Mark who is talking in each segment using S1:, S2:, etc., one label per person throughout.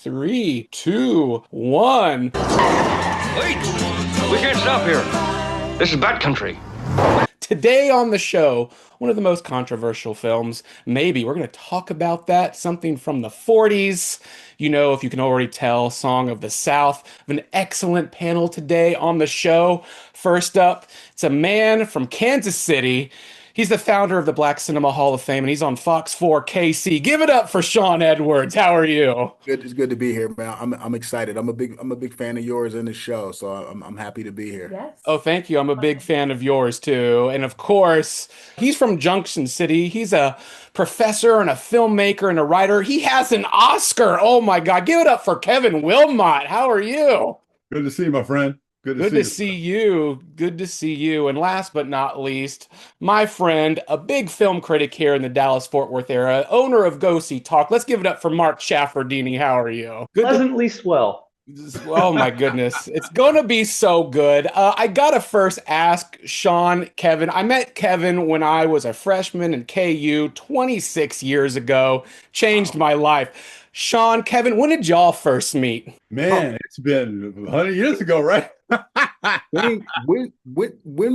S1: Three, two, one.
S2: Wait! We can't stop here. This is bad country.
S1: Today on the show, one of the most controversial films, maybe. We're going to talk about that, something from the 40s. You know, if you can already tell, Song of the South. We have an excellent panel today on the show. First up, it's a man from Kansas City. He's the founder of the Black Cinema Hall of Fame, and he's on Fox 4 KC. Give it up for Sean Edwards. How are you?
S3: Good, it's good to be here, man. I'm excited. I'm a big fan of yours in the show, so I'm happy to be here.
S1: Oh, thank you. I'm a big fan of yours too. And of course, he's from Junction City. He's a professor and a filmmaker and a writer. He has an Oscar. Oh my God. Give it up for Kevin Wilmot. How are you?
S4: Good to see you, my friend. Good to
S1: Good
S4: see
S1: to
S4: you.
S1: see you. Good to see you. And last but not least, my friend, a big film critic here in the Dallas Fort Worth area, owner of Go See Talk. Let's give it up for Mark Chaffardini. How are you? Good to
S5: Pleasantly swell.
S1: Oh my goodness. It's going to be so good. I got to first ask Sean, Kevin. I met Kevin when I was a freshman in KU 26 years ago. Changed my life. Sean, Kevin, when did y'all first meet?
S4: Man, it's been 100 years ago, right?
S3: When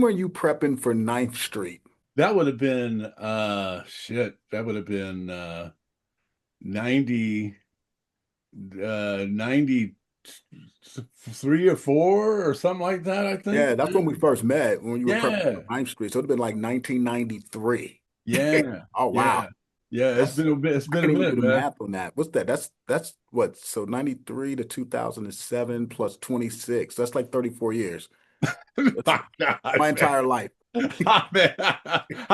S3: were you prepping for Ninth Street?
S4: That would have been that would have been 90 93 or 4 or something like that, I think.
S3: Yeah, that's when we first met, when you were prepping
S4: Yeah.
S3: for Ninth Street. So it'd have been like 1993.
S4: Yeah.
S3: Oh wow.
S4: Yeah. Yeah, it's
S3: That's
S4: been a bit, it's
S3: I
S4: been a
S3: can't even
S4: minute,
S3: do the
S4: man.
S3: math on that. What's that? That's what? So 93 to 2007 plus 26. That's like 34 years. That's
S4: My God,
S3: my
S4: man.
S3: entire life.
S4: Man, how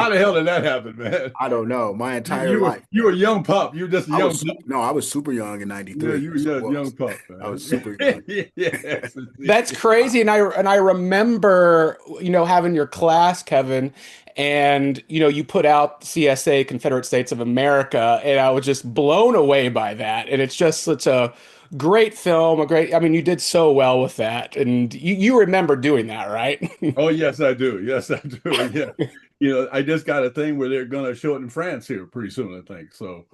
S4: the hell did that happen, man?
S3: I don't know. My
S4: You,
S3: entire
S4: you were
S3: life.
S4: you were a young pup. You were just a young pup.
S3: No, I was super young in
S4: Yeah,
S3: 93.
S4: you were
S3: Yes, I
S4: just a young
S3: was.
S4: pup,
S3: I
S4: man.
S3: was super young.
S4: Yes,
S1: That's
S4: indeed.
S1: crazy. And I remember, having your class, Kevin, and you put out CSA, Confederate States of America, and I was just blown away by that. And it's just such a great film, I mean, you did so well with that. And you remember doing that, right?
S4: Oh, yes, I do. Yes, I do. Yeah. I just got a thing where they're gonna show it in France here pretty soon, I think. So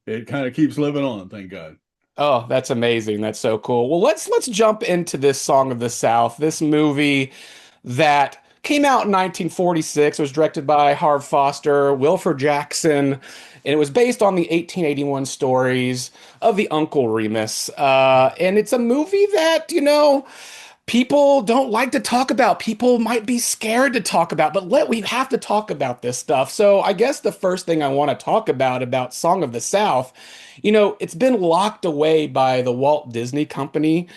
S4: it kind of keeps living on, thank God.
S1: Oh, that's amazing. That's so cool. Well, let's jump into this Song of the South, this movie that came out in 1946. It was directed by Harv Foster, Wilford Jackson, and it was based on the 1881 stories of the Uncle Remus. And it's a movie that, people don't like to talk about. People might be scared to talk about, but we have to talk about this stuff. So I guess the first thing I want to talk about Song of the South, it's been locked away by the Walt Disney Company.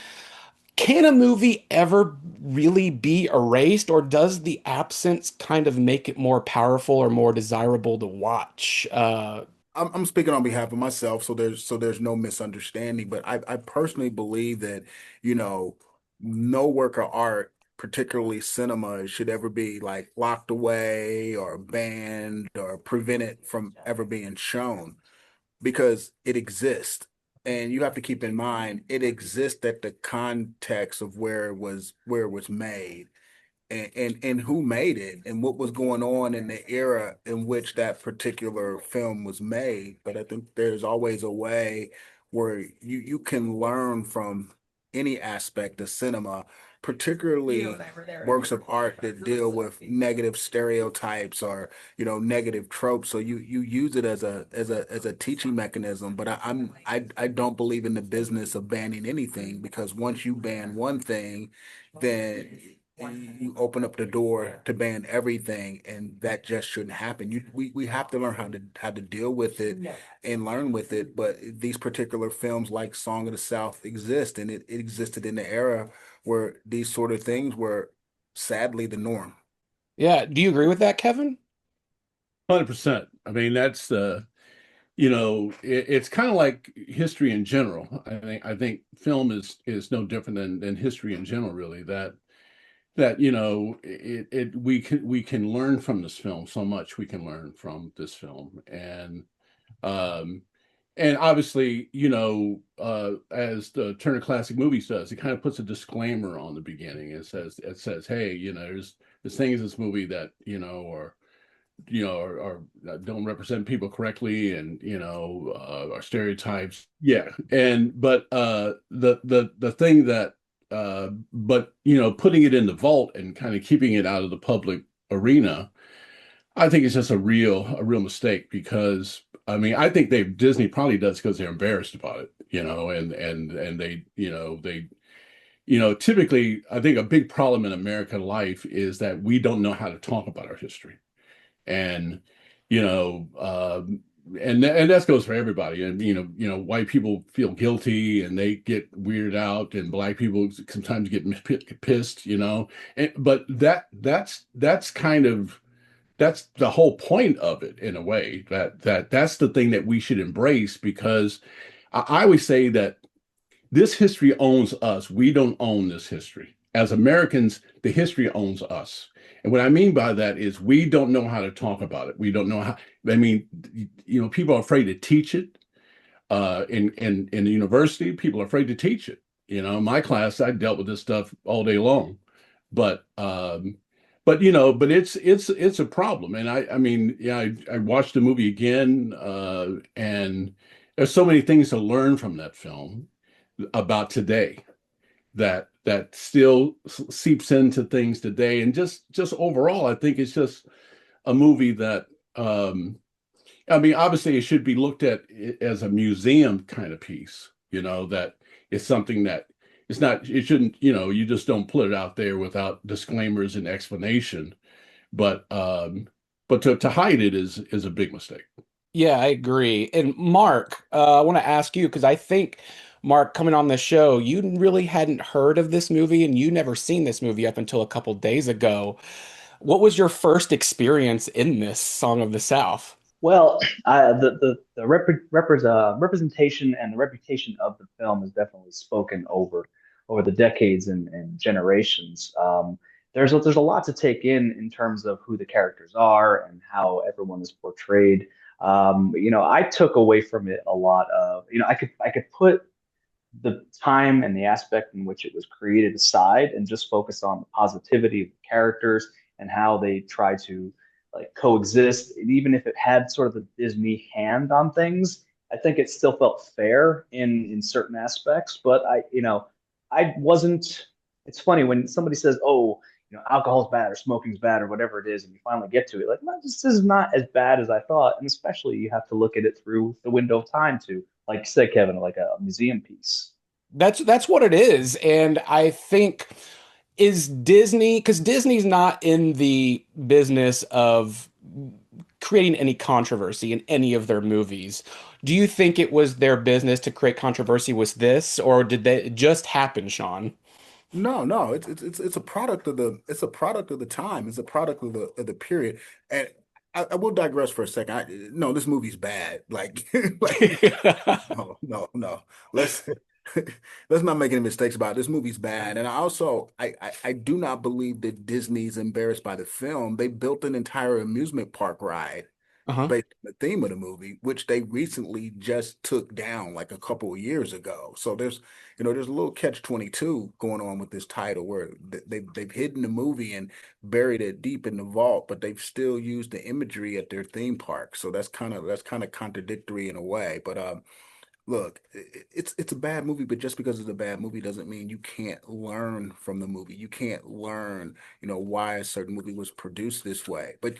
S1: Can a movie ever really be erased, or does the absence kind of make it more powerful or more desirable to watch?
S3: I'm speaking on behalf of myself, so there's no misunderstanding. But I personally believe that, you know, no work of art, particularly cinema, should ever be like locked away or banned or prevented from ever being shown because it exists. And you have to keep in mind it exists at the context of where it was made and who made it and what was going on in the era in which that particular film was made. But I think there's always a way where you can learn from any aspect of cinema, particularly works of art that deal with negative stereotypes or negative tropes. So you use it as a teaching mechanism. But I don't believe in the business of banning anything, because once you ban one thing, then you open up the door to ban everything, and that just shouldn't happen. We have to learn how to deal with it and learn with it. But these particular films like Song of the South exist, and it existed in the era where these sort of things were sadly the norm.
S1: Yeah, do you agree with that, Kevin?
S4: 100%. I mean, that's it's kind of like history in general. I think film is no different than history in general, really. That we can learn from this film. So much we can learn from this film. Um and obviously, as the Turner Classic Movies does, it kind of puts a disclaimer on the beginning. It says, hey, there's things in this movie that are or don't represent people correctly, and are stereotypes. Yeah, and but the thing that but putting it in the vault and kind of keeping it out of the public arena, I think it's just a real mistake because I mean I think they Disney probably does because they're embarrassed about it, and they typically I think a big problem in American life is that we don't know how to talk about our history and you know and that goes for everybody and white people feel guilty and they get weirded out and black people sometimes get pissed but that's kind of that's the whole point of it in a way that's the thing that we should embrace because I always say that this history owns us. We don't own this history. As Americans, the history owns us. And what I mean by that is we don't know how to talk about it. We don't know how, I mean, people are afraid to teach it. In the university, people are afraid to teach it. In my class, I dealt with this stuff all day long. But but it's a problem. And I mean, yeah, I watched the movie again, and there's so many things to learn from that film about today that still seeps into things today and just overall I think it's just a movie that I mean obviously it should be looked at as a museum kind of piece that is something that it's not it shouldn't you just don't put it out there without disclaimers and explanation but to hide it is a big mistake.
S1: Yeah, I agree. And Mark, I want to ask you because I think, Mark, coming on the show, you really hadn't heard of this movie and you never seen this movie up until a couple days ago. What was your first experience in this Song of the South?
S5: Well, the representation and the reputation of the film is definitely spoken over the decades and generations. There's a lot to take in terms of who the characters are and how everyone is portrayed. I took away from it a lot of I could put the time and the aspect in which it was created aside and just focus on the positivity of the characters and how they try to like coexist. And even if it had sort of the Disney hand on things, I think it still felt fair in certain aspects. But I wasn't. It's funny when somebody says, "Oh, alcohol's bad or smoking's bad or whatever it is," and you finally get to it, like, no, this is not as bad as I thought. And especially you have to look at it through the window of time too, like you said, Kevin, like a museum piece.
S1: That's what it is. And I think is Disney, because Disney's not in the business of creating any controversy in any of their movies. Do you think it was their business to create controversy with this, or did they it just happen, Sean?
S3: No, no, it's a product of the time. It's a product of the period. And I will digress for a second. No, this movie's bad. Like, like no, no, no. Let's let's not make any mistakes about it. This movie's bad. And I do not believe that Disney's embarrassed by the film. They built an entire amusement park ride
S1: Uh-huh.
S3: based on the theme of the movie, which they recently just took down like a couple of years ago. So there's a little catch-22 going on with this title where they've hidden the movie and buried it deep in the vault, but they've still used the imagery at their theme park. So that's kind of contradictory in a way. But look, it's a bad movie, but just because it's a bad movie doesn't mean you can't learn from the movie. You can't learn, why a certain movie was produced this way. But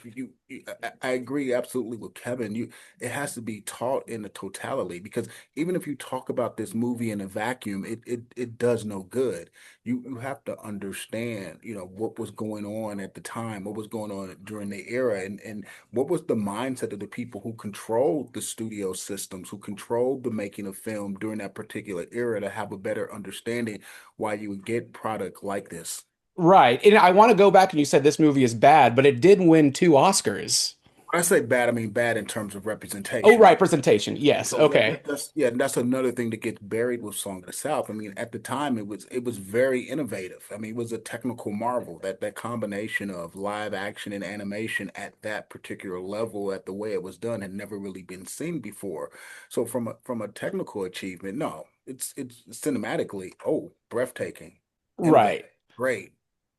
S3: I agree absolutely with Kevin. It has to be taught in the totality because even if you talk about this movie in a vacuum, it does no good. You have to understand, what was going on at the time, what was going on during the era, and what was the mindset of the people who controlled the studio systems, who controlled the making of film during that particular era to have a better understanding why you would get product like this.
S1: Right. And I want to go back and you said this movie is bad, but it did win two Oscars.
S3: When I say bad, I mean bad in terms of
S1: Oh,
S3: representation.
S1: right, presentation. Yes.
S3: So
S1: Okay.
S3: that's yeah, and that's another thing that gets buried with Song of the South. I mean, at the time it was very innovative. I mean, it was a technical marvel. That combination of live action and animation at that particular level, at the way it was done, had never really been seen before. So from a technical achievement, no, it's cinematically, oh, breathtaking, innovative,
S1: Right.
S3: great.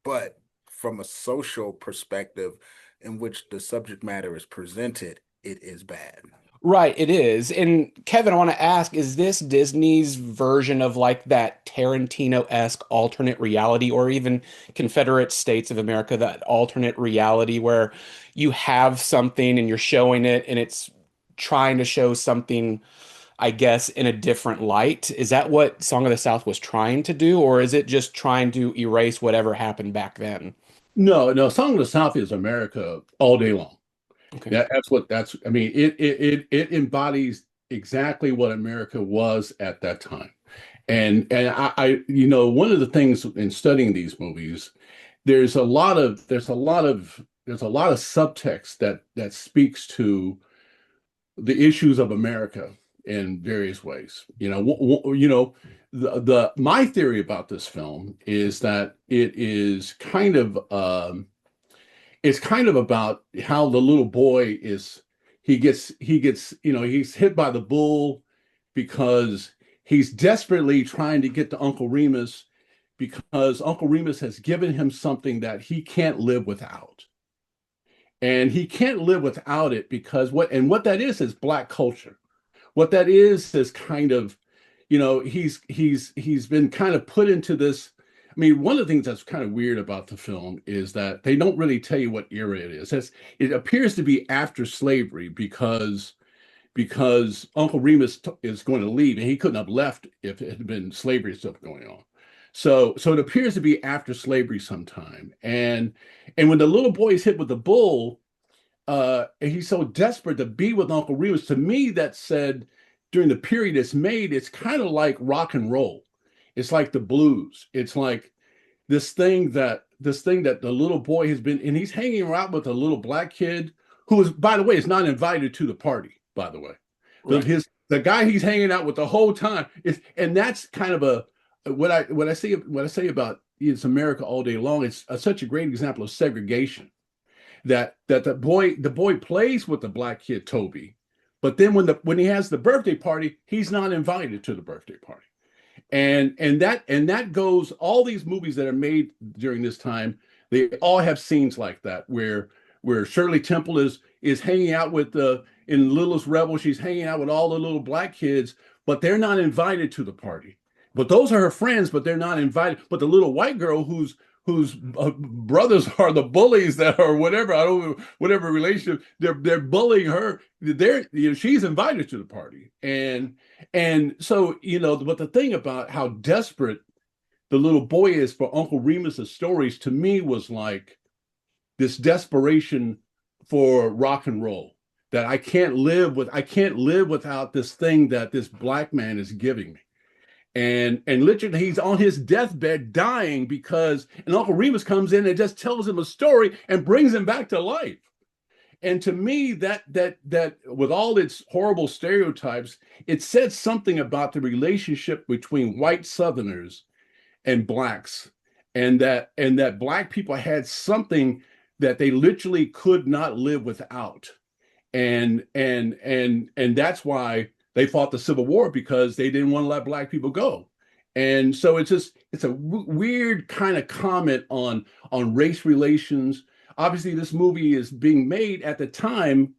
S3: But from a social perspective, in which the subject matter is presented, it is bad.
S1: Right, it is. And Kevin, I want to ask, is this Disney's version of like that Tarantino-esque alternate reality, or even Confederate States of America, that alternate reality where you have something and you're showing it and it's trying to show something, I guess, in a different light? Is that what Song of the South was trying to do, or is it just trying to erase whatever happened back then?
S4: No, no, Song of the South is America all day long.
S1: Okay.
S4: That's I mean, it embodies exactly what America was at that time. And one of the things in studying these movies, there's a lot of subtext that speaks to the issues of America in various ways. The my theory about this film is that it's kind of about how the little boy is he's hit by the bull because he's desperately trying to get to Uncle Remus because Uncle Remus has given him something that he can't live without. And he can't live without it because what that is black culture. What that is kind of, he's been kind of put into this. I mean, one of the things that's kind of weird about the film is that they don't really tell you what era it is. It appears to be after slavery because Uncle Remus is going to leave, and he couldn't have left if it had been slavery stuff going on. So it appears to be after slavery sometime. And when the little boy is hit with the bull, and he's so desperate to be with Uncle Remus. To me, that said, during the period it's made, it's kind of like rock and roll. It's like the blues. It's like this thing that the little boy has been, and he's hanging around with a little black kid who is, by the way, is not invited to the party. By the way,
S1: Right.
S4: the guy he's hanging out with the whole time is, and that's kind of what I say about it's America all day long. It's such a great example of segregation that the boy plays with the black kid Toby, but then when he has the birthday party, he's not invited to the birthday party. And that goes all these movies that are made during this time, they all have scenes like that where Shirley Temple is hanging out with the in Littlest Rebel, she's hanging out with all the little black kids, but they're not invited to the party. But those are her friends, but they're not invited. But the little white girl whose brothers are the bullies that are whatever, I don't know, whatever relationship, they're bullying her. She's invited to the party. And so, but the thing about how desperate the little boy is for Uncle Remus's stories to me was like this desperation for rock and roll, that I can't live without this thing that this black man is giving me. And literally he's on his deathbed dying because and Uncle Remus comes in and just tells him a story and brings him back to life. And to me, that with all its horrible stereotypes, it said something about the relationship between white Southerners and blacks, and that black people had something that they literally could not live without. And that's why they fought the Civil War, because they didn't want to let black people go. And so it's a weird kind of comment on race relations. Obviously, this movie is being made at the time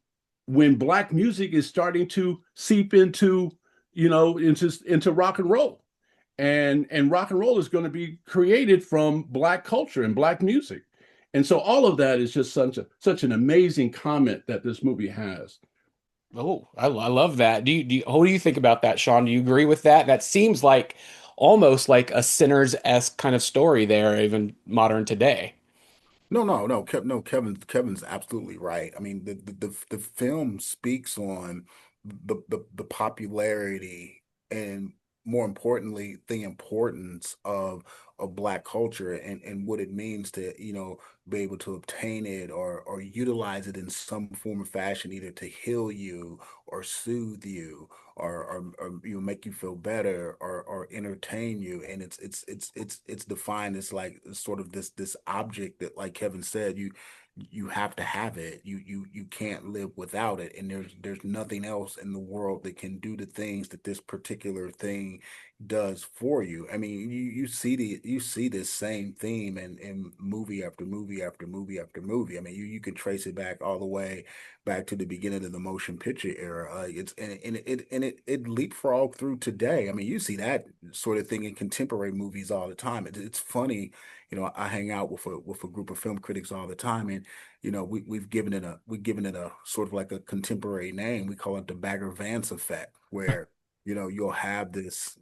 S4: when black music is starting to seep into rock and roll, and rock and roll is going to be created from black culture and black music. And so all of that is just such an amazing comment that this movie has.
S1: Oh, I love that. What do you think about that, Sean? Do you agree with that? That seems like almost like a Sinners-esque kind of story there, even modern today.
S3: No, Kevin's absolutely right. I mean, the film speaks on the popularity and more importantly, the importance of Black culture and what it means to, be able to obtain it or utilize it in some form or fashion, either to heal you or soothe you or make you feel better or entertain you. And it's defined as like sort of this object that, like Kevin said, you have to have it. You can't live without it. And there's nothing else in the world that can do the things that this particular thing does for you. I mean, you see this same theme in movie after movie after movie after movie. I mean, you can trace it back all the way back to the beginning of the motion picture era. It's and it leapfrog through today. I mean, you see that sort of thing in contemporary movies all the time. It's funny, I hang out with a group of film critics all the time, and we've given it a sort of like a contemporary name. We call it the Bagger Vance effect, where you'll have this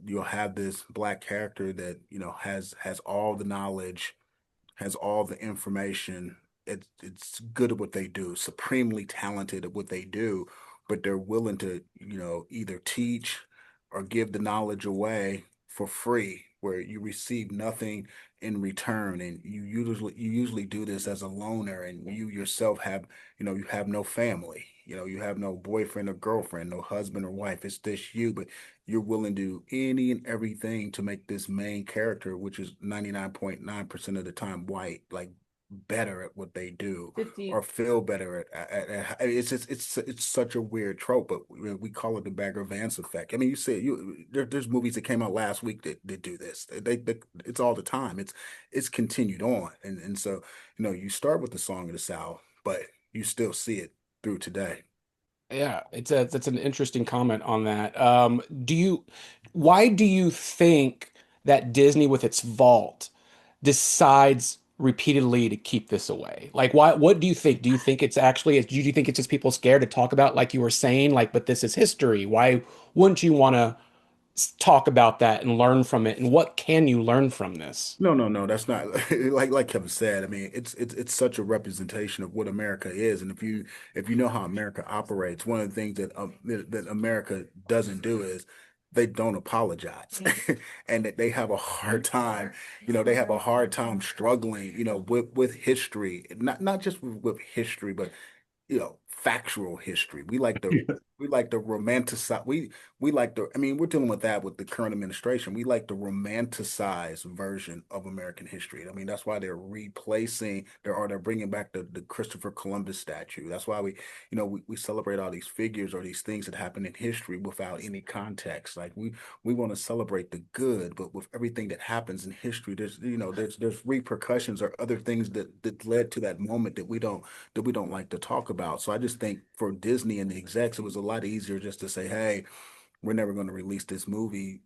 S3: black character that has all the knowledge, has all the information. It's good at what they do, supremely talented at what they do, but they're willing to, either teach or give the knowledge away for free, where you receive nothing in return. And you usually do this as a loner, and you yourself you have no family. You have no boyfriend or girlfriend, no husband or wife. It's just you, but you're willing to do any and everything to make this main character, which is 99.9% of the time white, like better at what they do
S1: 50.
S3: or feel better it's just it's such a weird trope, but we call it the Bagger Vance effect. I mean, there's movies that came out last week that do this. It's all the time. It's continued on, and so you start with the Song of the South, but you still see it through today.
S1: Yeah, that's an interesting comment on that. Why do you think that Disney with its vault decides repeatedly to keep this away? Like, what do you think? Do you think it's actually, do you think it's just people scared to talk about, like you were saying, like, but this is history. Why wouldn't you want to talk about that and learn from it? And what can you learn from this?
S3: No, no, no, that's not like Kevin said. I mean, it's such a representation of what America is, and if you know how America operates, one of the things that America doesn't do is they don't apologize, and that they have a hard time. They have a hard time struggling. With history, not just with history, but factual history. We like to romanticize. We like to. I mean, we're dealing with that with the current administration. We like the romanticized version of American history. I mean, that's why they're bringing back the Christopher Columbus statue. That's why we celebrate all these figures or these things that happen in history without any context. Like we want to celebrate the good, but with everything that happens in history, there's repercussions or other things that led to that moment that we don't like to talk about. So I just think for Disney and the execs, it was a lot easier just to say, "Hey, we're never going to release this movie."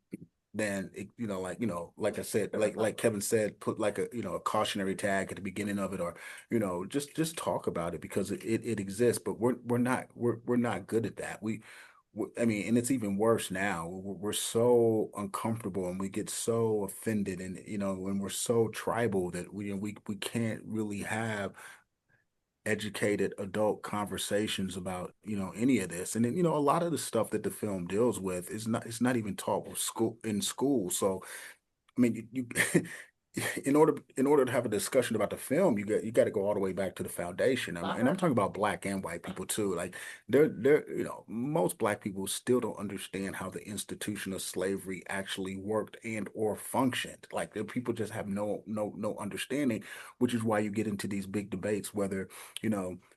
S3: Than like I said, like Kevin said, put like a cautionary tag at the beginning of it, or just talk about it because it exists. But we're not good at that. I mean, and it's even worse now. We're so uncomfortable and we get so offended, and when we're so tribal that we can't really have educated adult conversations about any of this. And then a lot of the stuff that the film deals with is not it's not even taught in school. So I mean, in order to have a discussion about the film, you got to go all the way back to the foundation. And I'm talking about black and white people too. Like most black people still don't understand how the institution of slavery actually worked and or functioned. Like the people just have no understanding, which is why you get into these big debates whether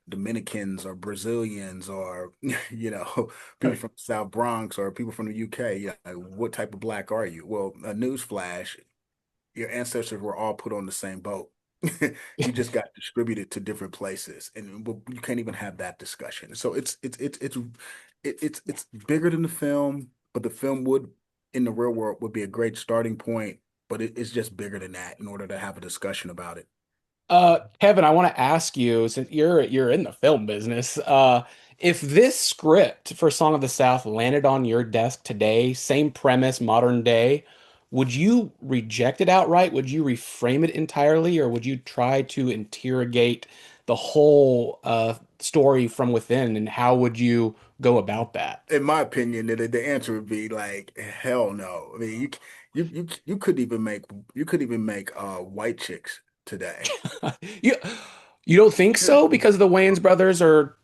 S3: Dominicans or Brazilians or people
S4: Right.
S3: from South Bronx or people from the UK. What type of black are you? Well, a newsflash, your ancestors were all put on the same boat. You just got distributed to different places, and you can't even have that discussion. So it's bigger than the film, but the film would, in the real world, would be a great starting point. But it's just bigger than that in order to have a discussion about it.
S1: Kevin, I want to ask you, since you're in the film business, if this script for Song of the South landed on your desk today, same premise, modern day, would you reject it outright? Would you reframe it entirely, or would you try to interrogate the whole story from within? And how would you go about that?
S3: In my opinion, the answer would be like hell no. I mean, you couldn't even make white chicks today.
S1: You you don't think so because the Wayans brothers are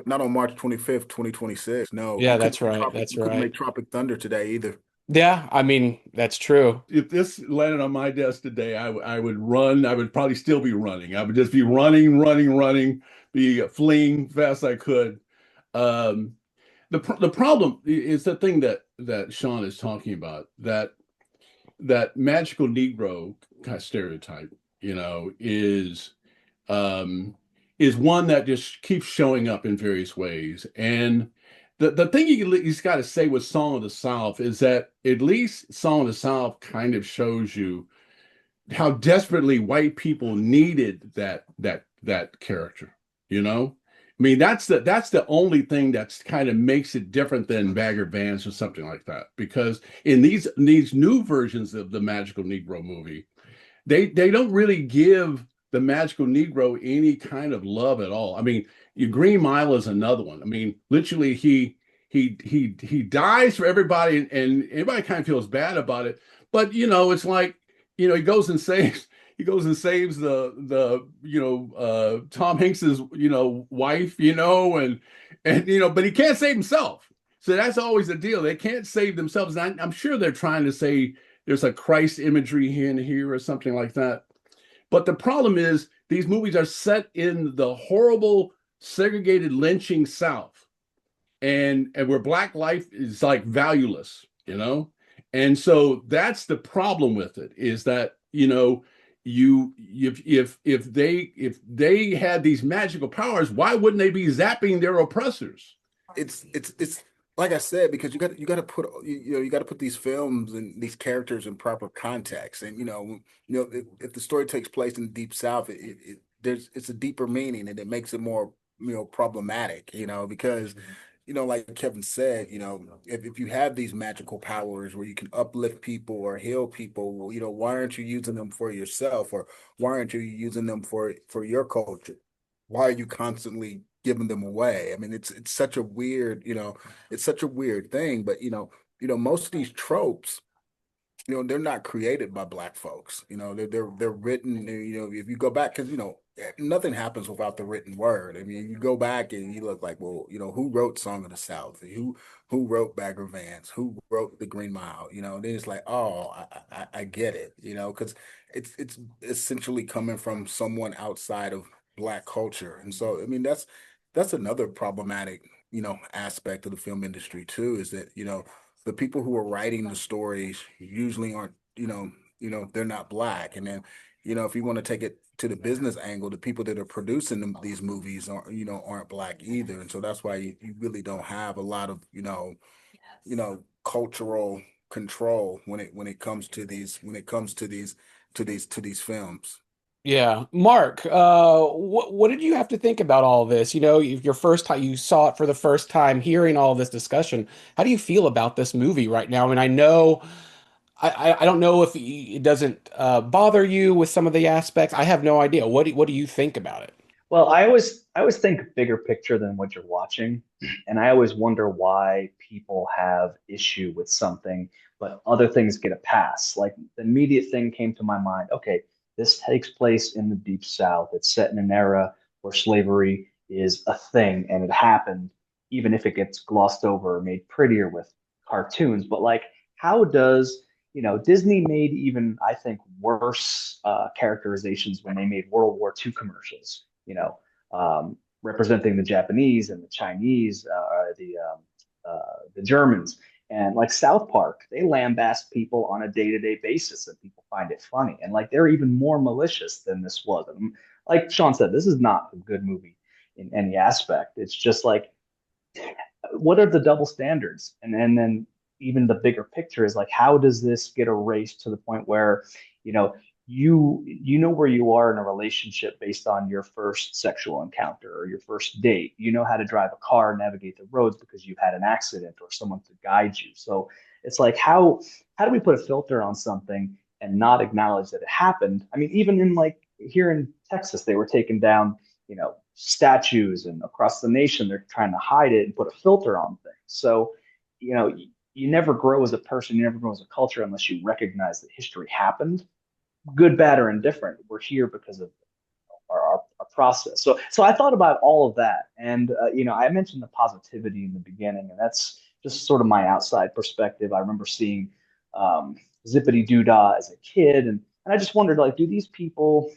S3: Not on March 25th, 2026. No,
S1: yeah, that's right. That's
S3: You couldn't
S1: right.
S3: make Tropic Thunder today either.
S1: Yeah, I mean, that's true.
S4: If this landed on my desk today, I would run. I would probably still be running. I would just be running, running, running, be fleeing fast as I could. Um, the problem is the thing that that Sean is talking about, that magical Negro kind of stereotype, you know, um, is one that just keeps showing up in various ways. And the thing you've got to say with Song of the South is that at least Song of the South kind of shows you how desperately white people needed that character, you know? I mean, that's the only thing that's kind of makes it different than Bagger Vance or something like that. Because in these new versions of the Magical Negro movie, they don't really give the Magical Negro any kind of love at all. I mean, your Green Mile is another one. I mean, literally he dies for everybody, and everybody kind of feels bad about it. But you know, it's like, you know, he goes and saves the Tom Hanks's, you know, wife, you know, and you know, but he can't save himself. So that's always the deal. They can't save themselves. And I'm sure they're trying to say there's a Christ imagery here and here or something like that. But the problem is these movies are set in the horrible segregated lynching South, and where black life is like valueless, you know. And so that's the problem with it, is that, you know, you if they had these magical powers, why wouldn't they be zapping their oppressors?
S3: It's like I said, because you got to put, you got to put these films and these characters in proper context. And if the story takes place in the Deep South, it's a deeper meaning, and it makes it more, problematic, because like Kevin said, if you have these magical powers where you can uplift people or heal people, well, why aren't you using them for yourself, or why aren't you using them for your culture? Why are you constantly giving them away? I mean, it's such a weird, it's such a weird thing. But most of these tropes, they're not created by black folks. They're written. If you go back, because nothing happens without the written word. I mean, you go back and you look like, well, who wrote Song of the South? Who wrote Bagger Vance? Who wrote The Green Mile? Then it's like, oh, I get it. Because it's essentially coming from someone outside of black culture. And so, I mean, that's another problematic, aspect of the film industry too, is that, the people who are writing the stories usually aren't, they're not black. And then, if you want to take it to the business angle, the people that are producing these movies aren't black either. And so that's why you really don't have a lot of, cultural control when it comes to these films.
S1: Yeah, Mark, what did you have to think about all this? Your first time you saw it for the first time, hearing all this discussion. How do you feel about this movie right now? I mean, I know I don't know if it doesn't bother you with some of the aspects. I have no idea. What do you think about it?
S5: Well, I always think bigger picture than what you're watching, and I always wonder why people have issue with something, but other things get a pass. Like the immediate thing came to my mind. Okay, this takes place in the Deep South. It's set in an era where slavery is a thing, and it happened, even if it gets glossed over or made prettier with cartoons. But like, how does Disney made even, I think, worse characterizations when they made World War II commercials, representing the Japanese and the Chinese, the Germans. And like South Park, they lambast people on a day-to-day basis, and people find it funny. And like they're even more malicious than this was. And like Sean said, this is not a good movie in any aspect. It's just like, what are the double standards? And then even the bigger picture is like, how does this get erased to the point where, you know, you know where you are in a relationship based on your first sexual encounter or your first date. You know how to drive a car, navigate the roads because you've had an accident or someone to guide you. So it's like, how do we put a filter on something and not acknowledge that it happened? I mean, even in like here in Texas, they were taking down, statues, and across the nation they're trying to hide it and put a filter on things. So, you never grow as a person, you never grow as a culture unless you recognize that history happened, good, bad, or indifferent. We're here because of our process. So I thought about all of that, and I mentioned the positivity in the beginning, and that's just sort of my outside perspective. I remember seeing Zippity Doo Dah as a kid, and I just wondered, like, do these people,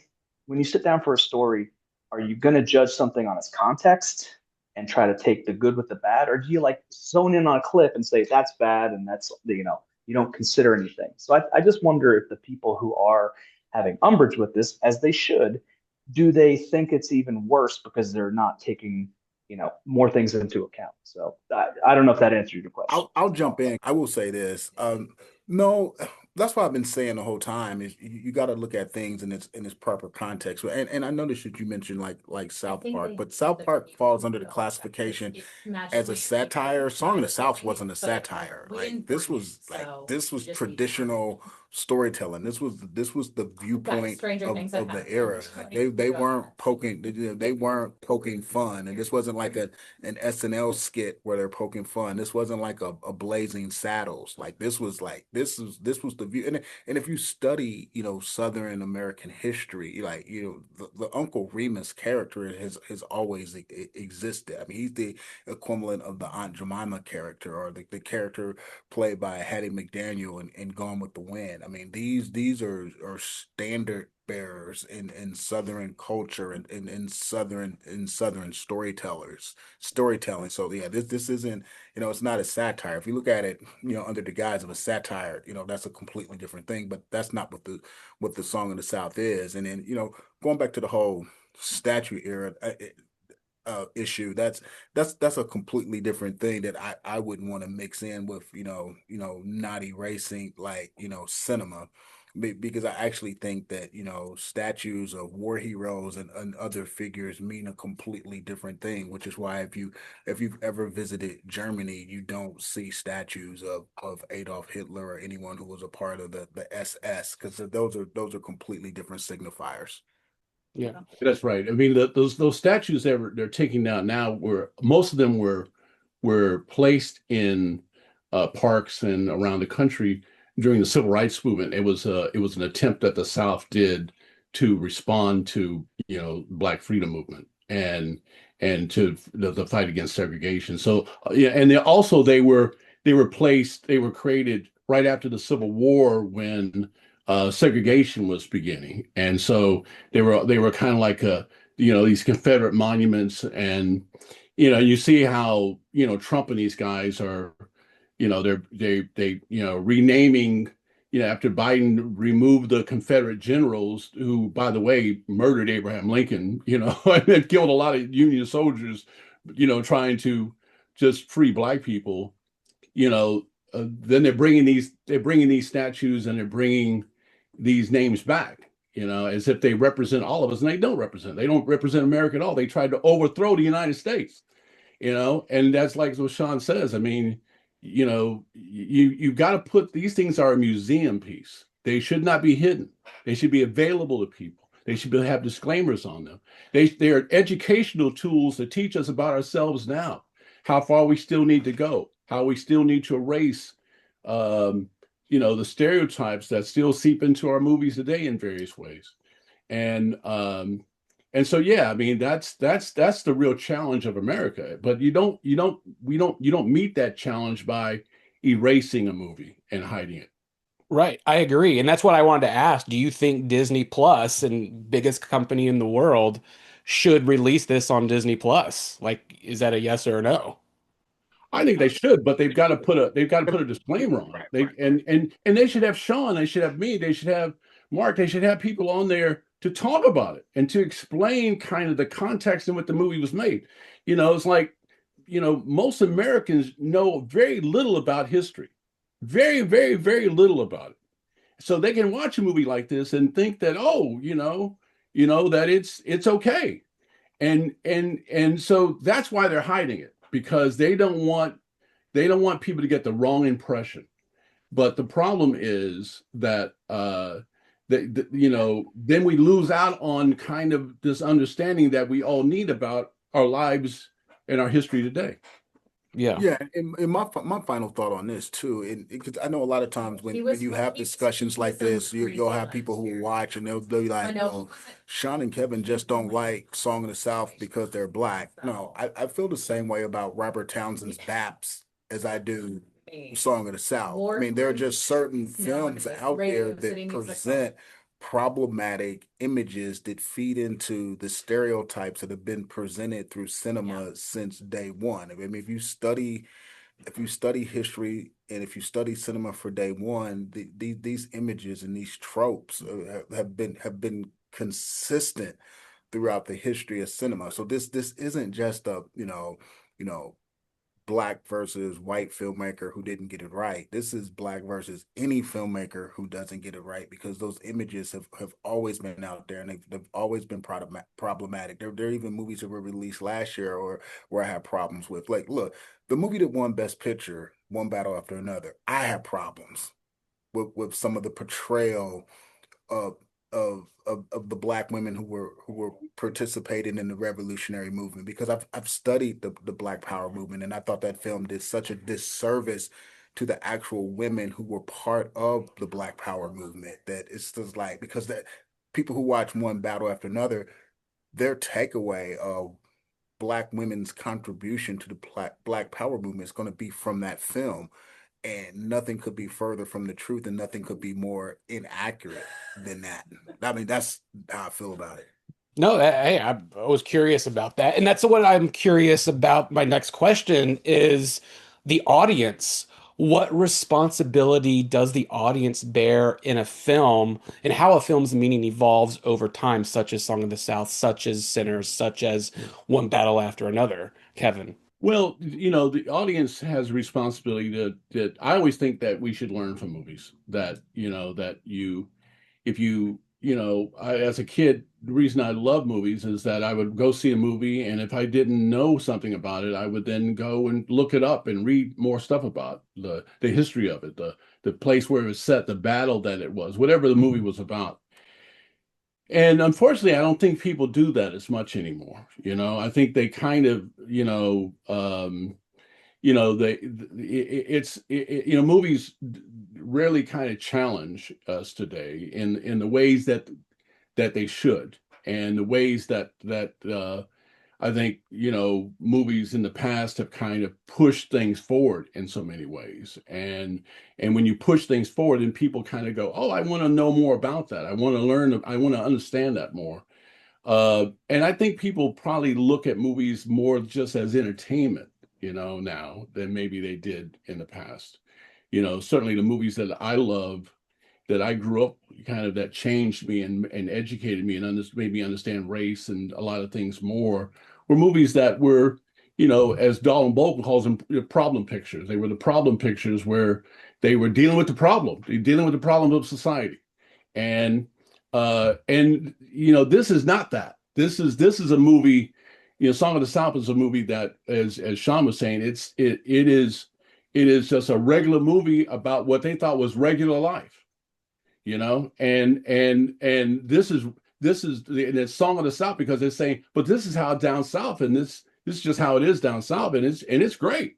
S5: when you sit down for a story, are you going to judge something on its context? and try to take the good with the bad, or do you like zone in on a cliff and say that's bad and that's, you don't consider anything? So I just wonder if the people who are having umbrage with this, as they should, do they think it's even worse because they're not taking more things into account? So I don't know if that answered your question.
S3: I'll jump in. I will say this. No, that's what I've been saying the whole time is you got to look at things in its proper context. And I noticed that you mentioned like South Park, but South Park falls under the classification as a satire. Song of the South wasn't a satire. This was traditional storytelling. This was the viewpoint of the era. They weren't poking fun, and this wasn't like an SNL skit where they're poking fun. This wasn't like a Blazing Saddles. This was the view. And if you study, Southern American history, the Uncle Remus character has always existed. I mean, he's the equivalent of the Aunt Jemima character or the character played by Hattie McDaniel in Gone with the Wind. I mean, these are standard bearers in Southern culture and in Southern storytelling. So yeah, this isn't, it's not a satire. If you look at it, under the guise of a satire, that's a completely different thing. But that's not what the Song of the South is. And then, going back to the whole statue era, issue. That's a completely different thing that I wouldn't want to mix in with not erasing cinema. Because I actually think that statues of war heroes and other figures mean a completely different thing, which is why if you've ever visited Germany, you don't see statues of Adolf Hitler or anyone who was a part of the SS, because those are completely different signifiers.
S1: Yeah.
S4: That's right. I mean, those statues they're taking down now, were most of them were placed in parks and around the country during the civil rights movement. It was an attempt that the South did to respond to Black freedom movement and to the fight against segregation. So yeah, and they were created right after the Civil War when segregation was beginning, and so they were kind of like these Confederate monuments. And you see how Trump and these guys are, they renaming, after Biden removed the Confederate generals who, by the way, murdered Abraham Lincoln, and killed a lot of Union soldiers, trying to just free Black people. Then they're bringing these statues, and they're bringing these names back, as if they represent all of us, and they don't represent America at all. They tried to overthrow the United States, and that's like what Sean says. I mean, you've got to put these things are a museum piece. They should not be hidden. They should be available to people. They should have disclaimers on them. They are educational tools to teach us about ourselves now, how far we still need to go, how we still need to erase the stereotypes that still seep into our movies today in various ways. And so yeah, I mean, that's the real challenge of America. But you don't meet that challenge by erasing a movie and hiding it.
S1: Right. I agree. And that's what I wanted to ask. Do you think Disney Plus, and biggest company in the world, should release this on Disney Plus? Like, is that a yes or a no?
S4: I think they should, but they've got to put a disclaimer on it.
S3: Right,
S4: They
S3: right.
S4: and they should have Sean, they should have me, they should have Mark, they should have people on there to talk about it and to explain kind of the context in what the movie was made. It's like, most Americans know very little about history. Very, very, very little about it. So they can watch a movie like this and think that, oh, that it's okay. And so that's why they're hiding it, because they don't want people to get the wrong impression. But the problem is that then we lose out on kind of this understanding that we all need about our lives and our history today.
S1: Yeah.
S3: Yeah, and my final thought on this too, and because I know a lot of times when you have discussions like this, you'll have people who will watch and they'll be like, "Oh, Sean and Kevin just don't like Song of the South because they're Black." No, I feel the same way about Robert Townsend's Baps as I do Song of the South. I mean, there are just certain films out there that present problematic images that feed into the stereotypes that have been presented through cinema since day one. I mean, if you study history and if you study cinema for day one, these images and these tropes have been consistent throughout the history of cinema. So this isn't just a you know black versus white filmmaker who didn't get it right. This is black versus any filmmaker who doesn't get it right, because those images have always been out there, and they've always been problematic. There are even movies that were released last year or where I had problems with. Like, look, the movie that won Best Picture, One Battle After Another, I had problems with some of the portrayal of of the black women who were participating in the revolutionary movement, because I've studied the Black Power movement, and I thought that film did such a disservice to the actual women who were part of the Black Power movement, that it's just like, because that people who watch One Battle After Another, their takeaway of black women's contribution to the Black Power movement is going to be from that film. And nothing could be further from the truth, and nothing could be more inaccurate than that. I mean, that's how I feel about it.
S1: No, hey, I was curious about that. And that's what I'm curious about. My next question is the audience. What responsibility does the audience bear in a film, and how a film's meaning evolves over time, such as Song of the South, such as Sinners, such as One Battle After Another? Kevin.
S4: Well, the audience has a responsibility that I always think that we should learn from movies. That, that if you, as a kid, the reason I love movies is that I would go see a movie, and if I didn't know something about it, I would then go and look it up and read more stuff about the history of it, the place where it was set, the battle that it was, whatever the movie was about. And unfortunately, I don't think people do that as much anymore. I think they kind of, movies rarely kind of challenge us today in the ways that they should, and the ways that I think, movies in the past have kind of pushed things forward in so many ways. And when you push things forward, and people kind of go, oh, I want to know more about that. I want to learn, I want to understand that more. And I think people probably look at movies more just as entertainment, now than maybe they did in the past. Certainly the movies that I love, that I grew up kind of, that changed me and educated me and made me understand race and a lot of things more, were movies that were, as Dalton Bolton calls them, problem pictures. They were the problem pictures where they were dealing with the problem, dealing with the problems of society. And this is not that. This is a movie. Song of the South is a movie that, as Sean was saying, it is just a regular movie about what they thought was regular life. And it's Song of the South because they're saying, but this is how down south, and this is just how it is down south, and it's great.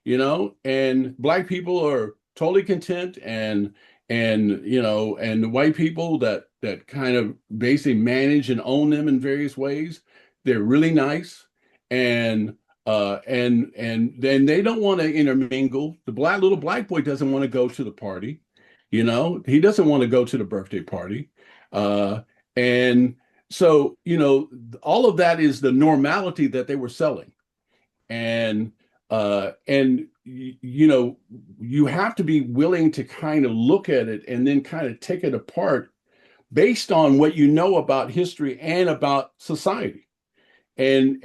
S4: And black people are totally content, and the white people that kind of basically manage and own them in various ways, they're really nice, and then they don't want to intermingle. The little black boy doesn't want to go to the party. He doesn't want to go to the birthday party. And so, all of that is the normality that they were selling. And you have to be willing to kind of look at it and then kind of take it apart based on what you know about history and about society. And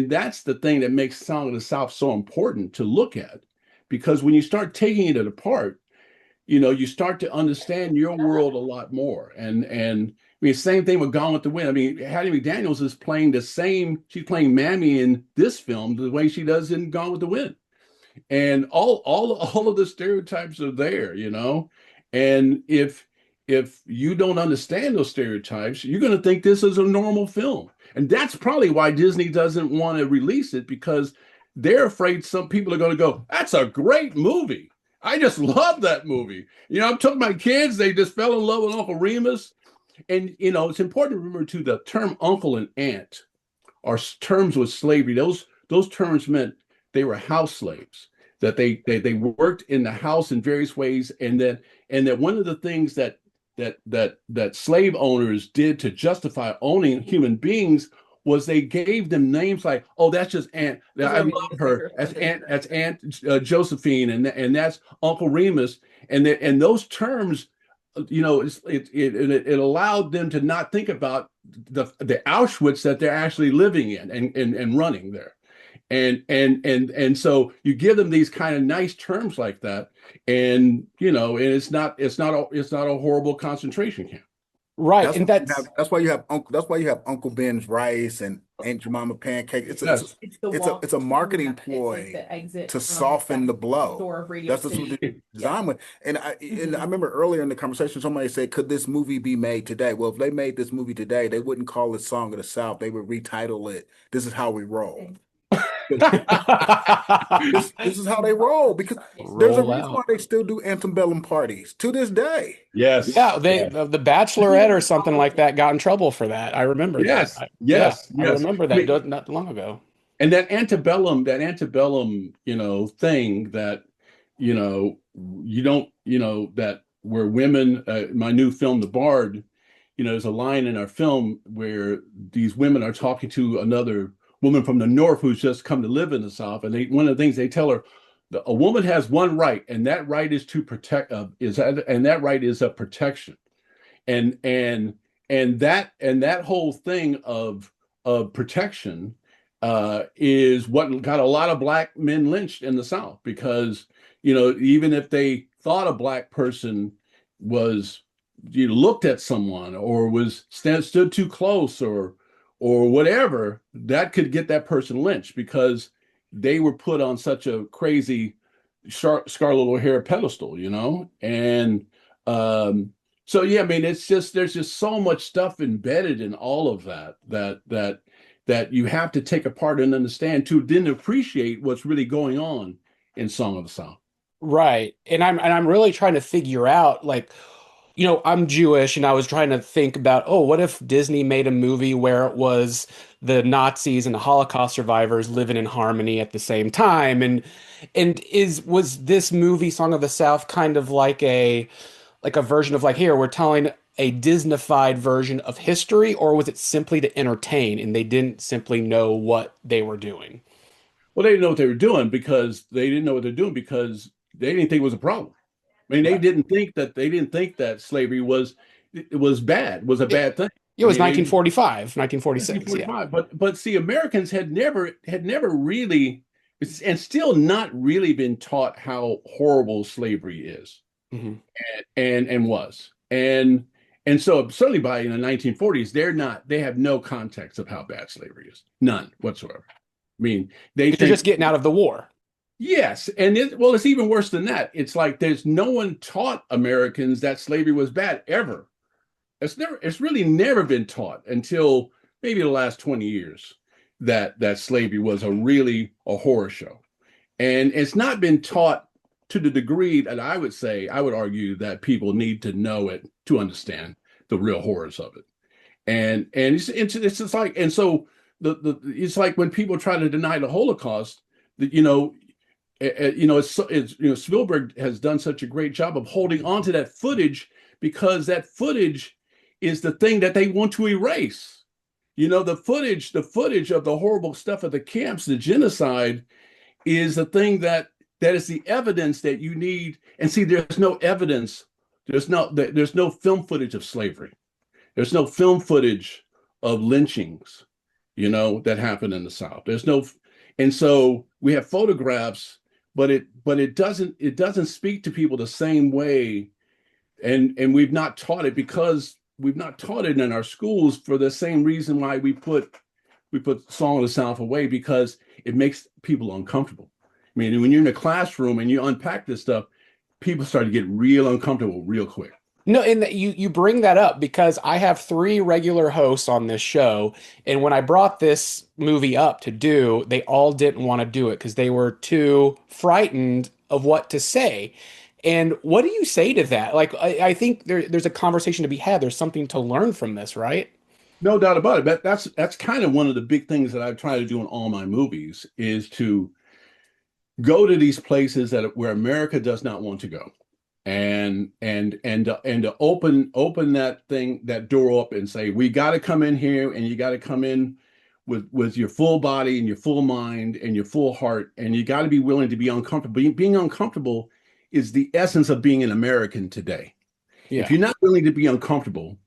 S4: that's the thing that makes Song of the South so important to look at, because when you start taking it apart, you start to understand your world a lot more. And I mean, same thing with Gone with the Wind. I mean, Hattie McDaniels is playing she's playing Mammy in this film the way she does in Gone with the Wind. And all of the stereotypes are there, And if you don't understand those stereotypes, you're going to think this is a normal film. And that's probably why Disney doesn't want to release it, because they're afraid some people are going to go, that's a great movie. I just love that movie. I took my kids, they just fell in love with Uncle Remus. And, it's important to remember, too, the term uncle and aunt are terms with slavery. Those terms meant they were house slaves, that they worked in the house in various ways. And that one of the things that that slave owners did to justify owning human beings was they gave them names like, oh, that's just Aunt. I love her. That's Aunt Josephine, and that's Uncle Remus, and those terms, it allowed them to not think about the Auschwitz that they're actually living in and running there. And so you give them these kind of nice terms like that, and and it's not a horrible concentration camp.
S1: Right.
S3: That's
S1: And
S3: why you
S1: that's
S3: have Uncle Ben's rice and Aunt Jemima pancake.
S4: Yes.
S3: It's a marketing ploy to soften the blow. That's what they're designed with. And I remember earlier in the conversation, somebody said, "Could this movie be made today?" Well, if they made this movie today, they wouldn't call it "Song of the South." They would retitle it "This Is How We Roll." This is how they roll because there's a
S1: roll
S3: reason why
S1: out.
S3: they still do antebellum parties to this day.
S4: Yes.
S1: Yeah,
S4: Yes.
S1: the Bachelorette or something like that got in trouble for that. I remember that.
S4: Yes.
S1: Yeah,
S4: Yes.
S1: I
S4: Yes.
S1: remember
S4: I
S1: that
S4: mean,
S1: not long ago.
S4: and that antebellum, thing that, you don't, that where women, my new film, The Bard, there's a line in our film where these women are talking to another woman from the North who's just come to live in the South. And one of the things they tell her, a woman has one right, and that right is to protect, and that right is a protection. and and and that whole thing of protection is what got a lot of black men lynched in the South, because even if they thought a black person was, you looked at someone or stood too close or whatever, that could get that person lynched because they were put on such a crazy scarlet O'Hare pedestal, and um, so yeah, I mean, there's just so much stuff embedded in all of that you have to take apart and understand to then appreciate what's really going on in Song of the South.
S1: Right. And I'm really trying to figure out like, I'm Jewish and I was trying to think about, oh, what if Disney made a movie where it was the Nazis and the Holocaust survivors living in harmony at the same time? And was this movie Song of the South kind of like a version of like, here, we're telling a Disneyfied version of history, or was it simply to entertain and they didn't simply know what they were doing?
S4: Well, they didn't know what they were doing because they didn't know what they're doing because they didn't think it was a problem. I mean,
S1: Right.
S4: they didn't think that slavery was bad, was a
S1: It,
S4: bad thing.
S1: it
S4: I
S1: was
S4: mean, they
S1: 1945, 1946. Yeah.
S4: 1945. But see, Americans had never really, and still not really been taught how horrible slavery is
S1: Hmm.
S4: and was. And so certainly by in the 1940s, they have no context of how bad slavery is. None whatsoever. I mean, they
S1: Because you're just
S4: think,
S1: getting out of the war.
S4: yes, and it's even worse than that. It's like there's no one taught Americans that slavery was bad ever. It's really never been taught until maybe the last 20 years that slavery was a horror show. And it's not been taught to the degree that I would argue that people need to know it to understand the real horrors of it. And it's just like, and so it's like when people try to deny the Holocaust, that Spielberg has done such a great job of holding on to that footage because that footage is the thing that they want to erase. The footage of the horrible stuff at the camps, the genocide, is the thing that is the evidence that you need. And see, there's no evidence. There's no film footage of slavery. There's no film footage of lynchings, that happened in the South. And so we have photographs, but it doesn't speak to people the same way, and we've not taught it because we've not taught it in our schools for the same reason why we put Song of the South away, because it makes people uncomfortable. I mean, when you're in a classroom and you unpack this stuff, people start to get real uncomfortable real quick.
S1: No, and you bring that up because I have three regular hosts on this show, and when I brought this movie up to do, they all didn't want to do it because they were too frightened of what to say. And what do you say to that? Like, I think there's a conversation to be had. There's something to learn from this, right?
S4: No doubt about it. But that's kind of one of the big things that I try to do in all my movies is to go to these places where America does not want to go, and to open that door up and say, we got to come in here, and you got to come in with your full body and your full mind and your full heart, and you got to be willing to be uncomfortable. Being uncomfortable is the essence of being an American today. If
S1: Yeah.
S4: you're not willing to be uncomfortable,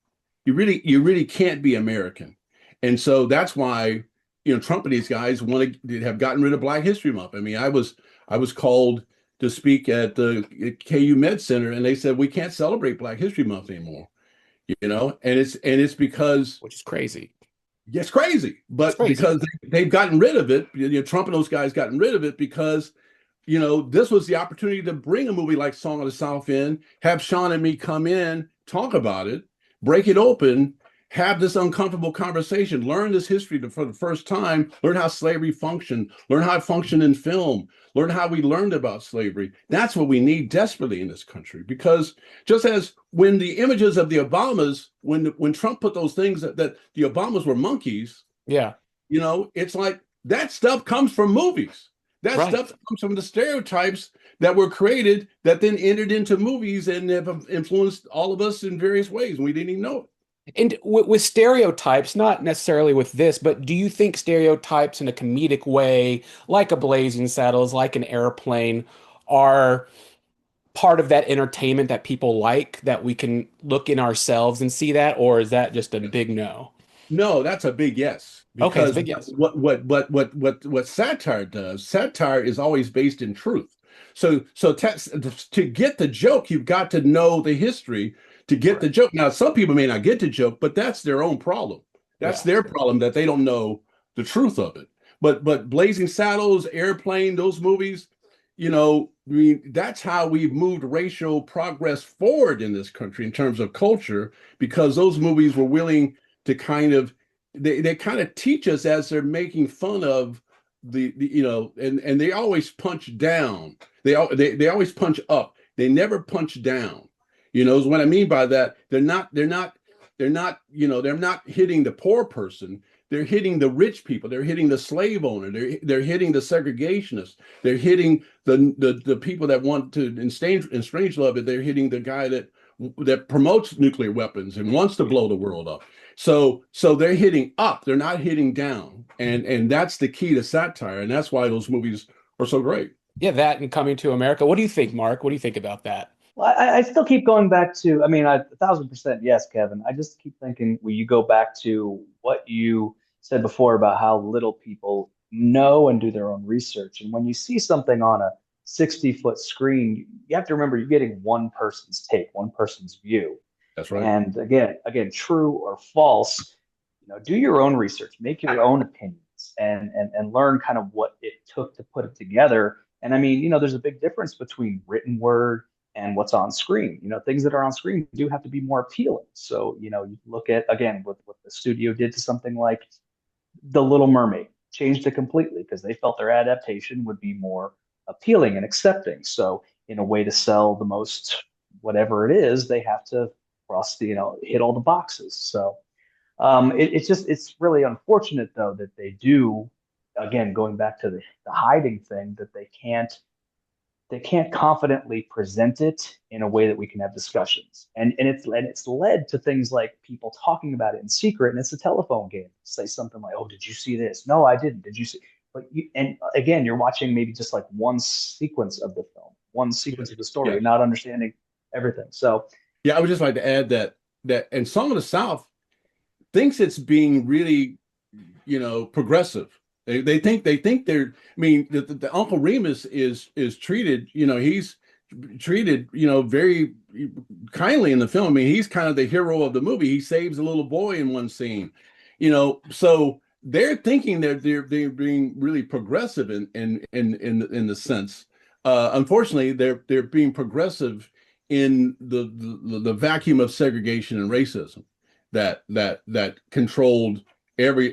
S4: you really can't be American. And so that's why, Trump and these guys want to have gotten rid of Black History Month. I mean, I was called to speak at the KU Med Center, and they said we can't celebrate Black History Month anymore. And it's because
S1: Which is crazy.
S4: it's crazy,
S1: It's
S4: but
S1: crazy.
S4: because they've gotten rid of it, Trump and those guys gotten rid of it because this was the opportunity to bring a movie like Song of the South in, have Sean and me come in, talk about it, break it open, have this uncomfortable conversation, learn this history for the first time, learn how slavery functioned, learn how it functioned in film, learn how we learned about slavery. That's what we need desperately in this country. Because just as when the images of the Obamas, when Trump put those things that the Obamas were monkeys,
S1: Yeah.
S4: it's like that stuff comes from movies. That
S1: Right.
S4: stuff comes from the stereotypes that were created that then entered into movies and have influenced all of us in various ways, and we didn't even know it.
S1: And with stereotypes, not necessarily with this, but do you think stereotypes in a comedic way, like a Blazing Saddles, like an airplane, are part of that entertainment that people like, that we can look in ourselves and see that, or is that just a big no?
S4: No, that's a big yes.
S1: Okay, it's a
S4: Because
S1: big yes.
S4: what satire does, satire is always based in truth. To get the joke, you've got to know the history to get the
S5: Right.
S4: joke. Now, some people may not get the joke, but that's their own problem. That's
S1: Yeah.
S4: their problem that they don't know the truth of it. But Blazing Saddles, Airplane, those movies, I mean, that's how we've moved racial progress forward in this country in terms of culture, because those movies were willing to they kind of teach us as they're making fun of and they always punch down. They always punch up. They never punch down. Is what I mean by that. They're not hitting the poor person. They're hitting the rich people. They're hitting the slave owner. They're hitting the segregationists. They're hitting the people that want to estrange love. They're hitting the guy that promotes nuclear weapons and wants to blow the world up. So they're hitting up. They're not hitting down. And that's the key to satire. And that's why those movies are so great.
S1: Yeah, that and Coming to America. What do you think, Mark? What do you think about that?
S5: Well, I still keep going back to, I mean, 1,000% yes, Kevin. I just keep thinking when you go back to what you said before about how little people know and do their own research. And when you see something on a 60-foot screen, you have to remember you're getting one person's take, one person's view.
S4: That's right.
S5: And again, true or false, do your own research, make your own opinions, and learn kind of what it took to put it together. And I mean, there's a big difference between written word and what's on screen. Things that are on screen do have to be more appealing. So, you look at, again, what the studio did to something like The Little Mermaid, changed it completely because they felt their adaptation would be more appealing and accepting. So, in a way to sell the most, whatever it is, they have to cross hit all the boxes. So, it's really unfortunate though that they do, again, going back to the hiding thing, that they can't confidently present it in a way that we can have discussions. And it's led to things like people talking about it in secret, and it's a telephone game. Say something like, "Oh, did you see this?" "No, I didn't." "Did you see?" And again, you're watching maybe just like one sequence of the film, one sequence of the story,
S4: Yeah.
S5: you're not understanding everything. So
S4: Yeah, I would just like to add that and Song of the South thinks it's being really, progressive. They think they're. I mean, the Uncle Remus is treated. He's treated, very kindly in the film. I mean, he's kind of the hero of the movie. He saves a little boy in one scene. So they're thinking that they're being really progressive in the sense. Unfortunately, they're being progressive in the vacuum of segregation and racism that controlled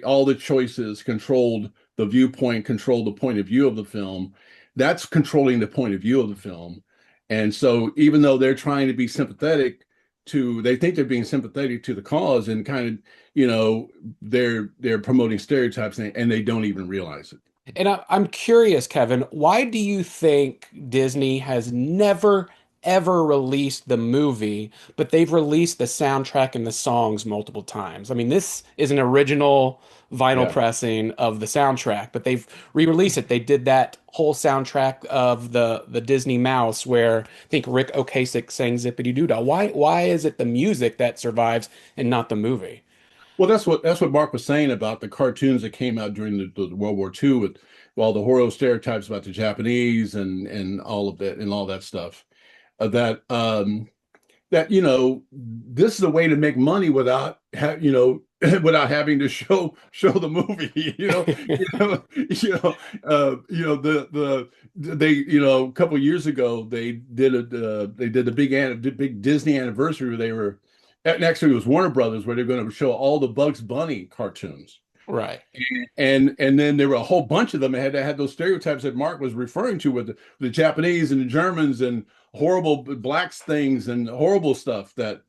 S4: all the choices, controlled the viewpoint, controlled the point of view of the film. That's controlling the point of view of the film. And so even though they're trying to be sympathetic they think they're being sympathetic to the cause, and kind of, they're promoting stereotypes, and they don't even realize it.
S1: And I'm curious, Kevin, why do you think Disney has never, ever released the movie, but they've released the soundtrack and the songs multiple times. I mean, this is an original vinyl
S4: Yeah.
S1: pressing of the soundtrack, but they've re-released it. They did that whole soundtrack of the Disney Mouse where I think Rick Ocasek sang Zippity Doo Dah. Why is it the music that survives and not the movie?
S4: Well, that's what Mark was saying about the cartoons that came out during the World War II with all the horrible stereotypes about the Japanese and all of that and all that stuff. That that this is a way to make money without without having to show the movie. They a couple of years ago they did the big Disney anniversary where they were, and actually it was Warner Brothers, where they're going to show all the Bugs Bunny cartoons.
S1: Right.
S4: And then there were a whole bunch of them that had those stereotypes that Mark was referring to with the Japanese and the Germans and horrible blacks things and horrible stuff that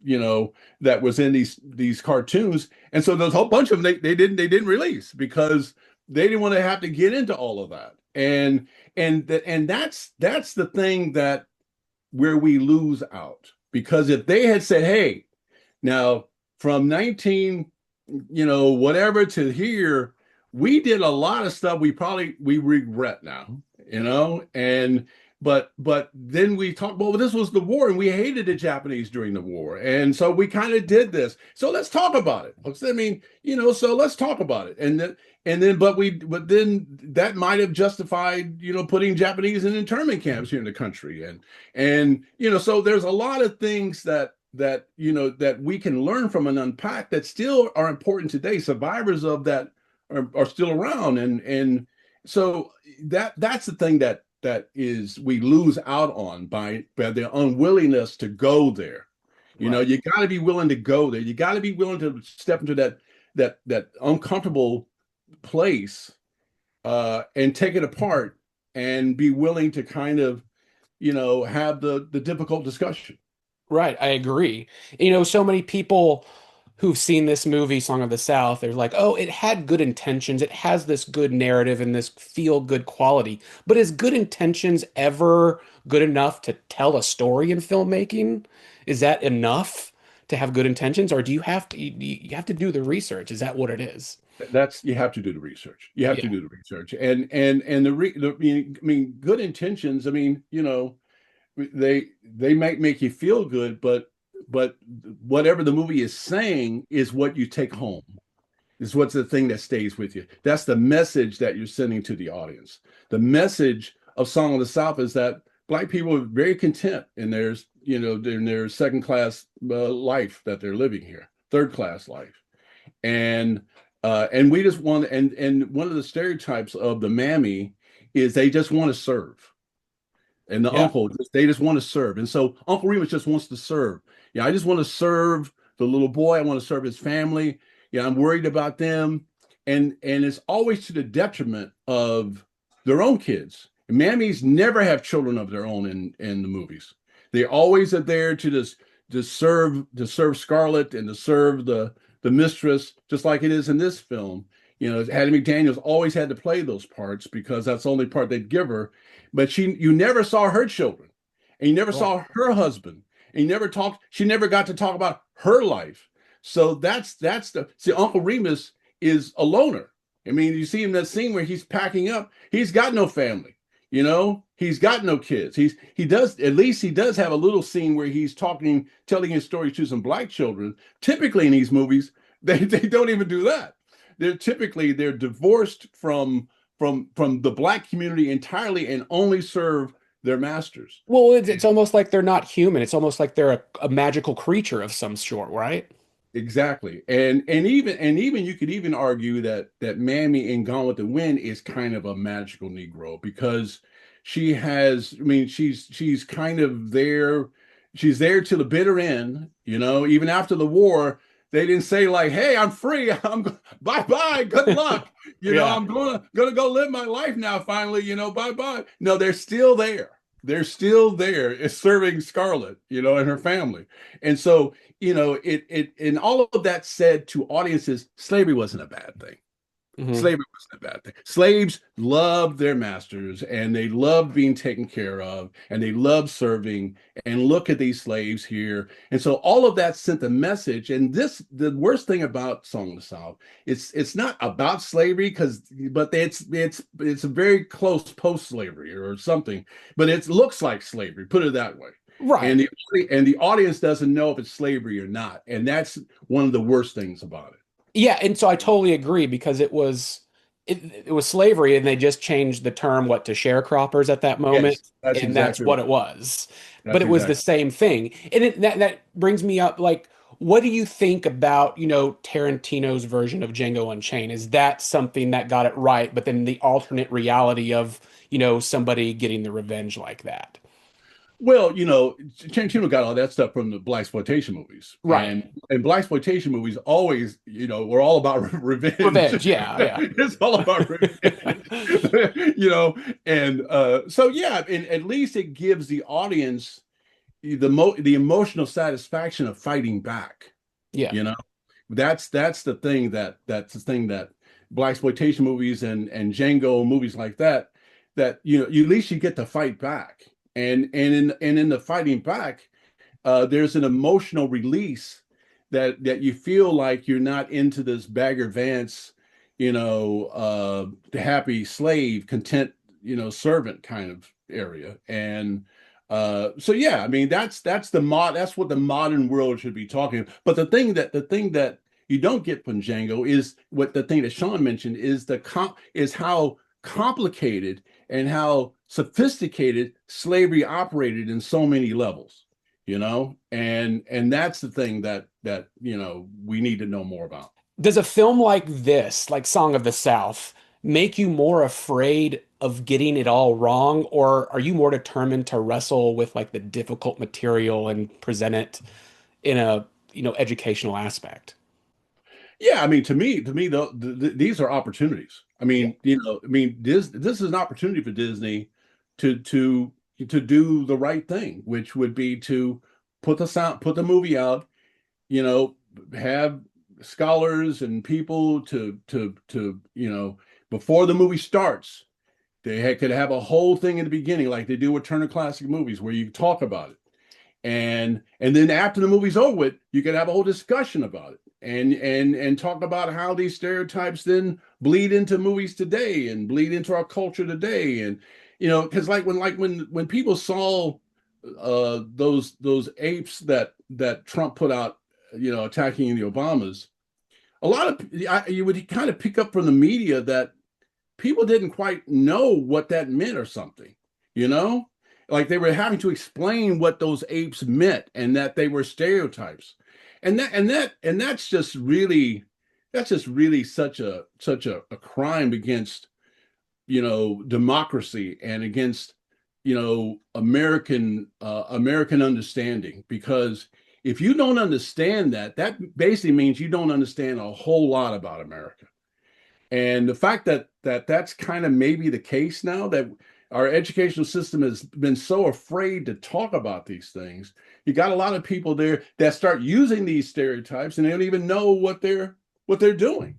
S4: that was in these cartoons. And so there's a whole bunch of them they didn't release because they didn't want to have to get into all of that. And that's the thing that where we lose out, because if they had said, hey, now from 19 whatever to here, we did a lot of stuff we regret now, and but then we talked, well, this was the war and we hated the Japanese during the war. And so we kind of did this. So let's talk about it. I mean, so let's talk about it. But then that might have justified, putting Japanese in internment camps here in the country. And so there's a lot of things that we can learn from and unpack that still are important today. Survivors of that are still around, and so that's the thing that is we lose out on by the unwillingness to go there.
S1: Right.
S4: You got to be willing to go there. You got to be willing to step into that uncomfortable place and take it apart and be willing to kind of have the difficult discussion.
S1: Right, I agree. So many people who've seen this movie, Song of the South, they're like, oh, it had good intentions. It has this good narrative and this feel good quality. But is good intentions ever good enough to tell a story in filmmaking? Is that enough to have good intentions? Or do you have to do the research? Is that what it is?
S4: That's You have to do the research. You have to
S1: Yeah.
S4: do the research, and I mean, good intentions. I mean, they might make you feel good, but whatever the movie is saying is what you take home, is what's the thing that stays with you. That's the message that you're sending to the audience. The message of Song of the South is that Black people are very content in their second class life that they're living here, third class life, and we just want, and one of the stereotypes of the mammy is they just want to serve. And the
S1: Yeah.
S4: uncle, they just want to serve. And so Uncle Remus just wants to serve. Yeah, I just want to serve the little boy. I want to serve his family. Yeah, I'm worried about them. And it's always to the detriment of their own kids. And mammies never have children of their own in the movies. They always are there to serve Scarlett and to serve the mistress, just like it is in this film. Hattie McDaniels always had to play those parts because that's the only part they'd give her. But you never saw her children, and you never saw her husband, and she never got to talk about her life. So see, Uncle Remus is a loner. I mean, you see him in that scene where he's packing up. He's got no family, he's got no kids. He does have a little scene where he's telling his story to some Black children. Typically in these movies, they don't even do that. They're divorced from the Black community entirely and only serve their masters.
S1: Well, it's almost like they're not human. It's almost like they're a magical creature of some sort, right?
S4: Exactly. And even you could even argue that Mammy in Gone with the Wind is kind of a magical Negro, because she's kind of there. She's there to the bitter end, even after the war. They didn't say like, "Hey, I'm free. Bye bye. Good luck.
S1: Yeah.
S4: I'm gonna go live my life now. Finally, bye bye." No, they're still there. They're still there, is serving Scarlett, and her family. And so, and all of that said to audiences, slavery wasn't a bad thing.
S1: Hmm.
S4: Slavery wasn't a bad thing. Slaves loved their masters and they loved being taken care of and they loved serving. And look at these slaves here. And so all of that sent a message. And this, the worst thing about Song of the South, it's not about slavery but it's a very close post-slavery or something, but it looks like slavery, put it that way.
S1: Right.
S4: And the audience doesn't know if it's slavery or not. And that's one of the worst things about it.
S1: Yeah, and so I totally agree because it was slavery and they just changed the term what to sharecroppers at that moment,
S4: Yes, that's
S1: and that's
S4: exactly
S1: what
S4: right.
S1: it was. But
S4: That's
S1: it was the
S4: exactly.
S1: same thing. And that brings me up like what do you think about, Tarantino's version of Django Unchained? Is that something that got it right, but then the alternate reality of, somebody getting the revenge like that?
S4: Well, Tarantino got all that stuff from the blaxploitation movies,
S1: Right.
S4: and blaxploitation movies always, were all about revenge.
S1: Revenge, yeah,
S4: It's all about revenge,
S1: yeah.
S4: and so yeah, and at least it gives the audience the emotional satisfaction of fighting back.
S1: Yeah.
S4: You know, that's the thing that blaxploitation movies and Django movies like that you at least you get to fight back and in the fighting back there's an emotional release that you feel like you're not into this Bagger Vance the happy slave content servant kind of area. And so yeah, I mean that's what the modern world should be talking about. But the thing that you don't get from Django is what the thing that Sean mentioned is is how complicated and how sophisticated slavery operated in so many levels, and that's the thing that we need to know more about.
S1: Does a film like this, like Song of the South, make you more afraid of getting it all wrong, or are you more determined to wrestle with like the difficult material and present it in a, educational aspect?
S4: Yeah, I mean, to me, these are opportunities. I
S1: Yeah.
S4: mean, this is an opportunity for Disney to do the right thing, which would be to put the movie out, you know, have scholars and people to before the movie starts, could have a whole thing in the beginning, like they do with Turner Classic Movies, where you talk about it, and then after the movie's over with, you can have a whole discussion about it and talk about how these stereotypes then bleed into movies today and bleed into our culture today. And because like when people saw those apes that Trump put out, attacking the Obamas, a lot of you would kind of pick up from the media that people didn't quite know what that meant or something, you know? Like they were having to explain what those apes meant and that they were stereotypes. And that's just really such a crime against, democracy and against, American understanding. Because if you don't understand that, that basically means you don't understand a whole lot about America. And the fact that's kind of maybe the case now, that our educational system has been so afraid to talk about these things. You got a lot of people there that start using these stereotypes and they don't even know what they're doing.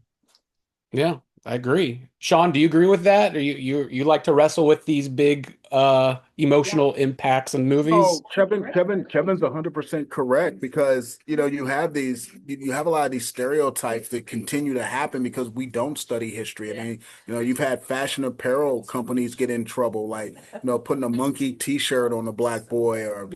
S1: Yeah, I agree. Sean, do you agree with that? Or you like to wrestle with these big emotional impacts in movies?
S3: Oh, Kevin's 100% correct because you have you have a lot of these stereotypes that continue to happen because we don't study history. I mean, you've had fashion apparel companies get in trouble, like putting a monkey T-shirt on a black boy, or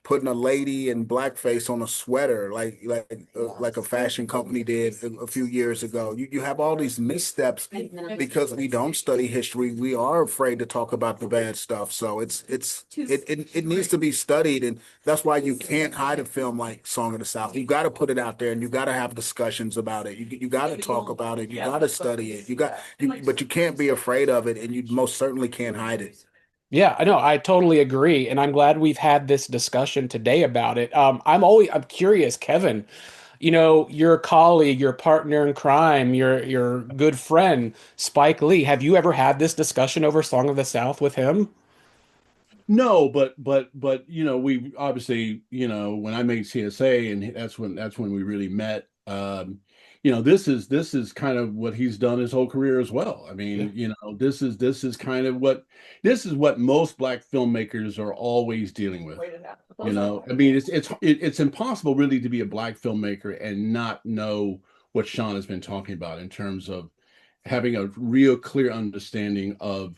S3: putting a lady in blackface on a sweater, like a fashion company did a few years ago. You have all these missteps because we don't study history. We are afraid to talk about the bad stuff. So it needs to be studied, and that's why you can't hide a film like Song of the South. You got to put it out there, and you got to have discussions about it. You got to talk about it. You got to study it. But you can't be afraid of it, and you most certainly can't hide it.
S1: Yeah, I know. I totally agree, and I'm glad we've had this discussion today about it. I'm curious, Kevin. Your colleague, your partner in crime, your good friend, Spike Lee. Have you ever had this discussion over Song of the South with him?
S4: No, but we obviously, when I made CSA, and that's when we really met. this is kind of what he's done his whole career as well. I
S1: Yeah.
S4: mean, this is kind of what most black filmmakers are always dealing with. I mean, it's impossible really to be a black filmmaker and not know what Sean has been talking about in terms of having a real clear understanding of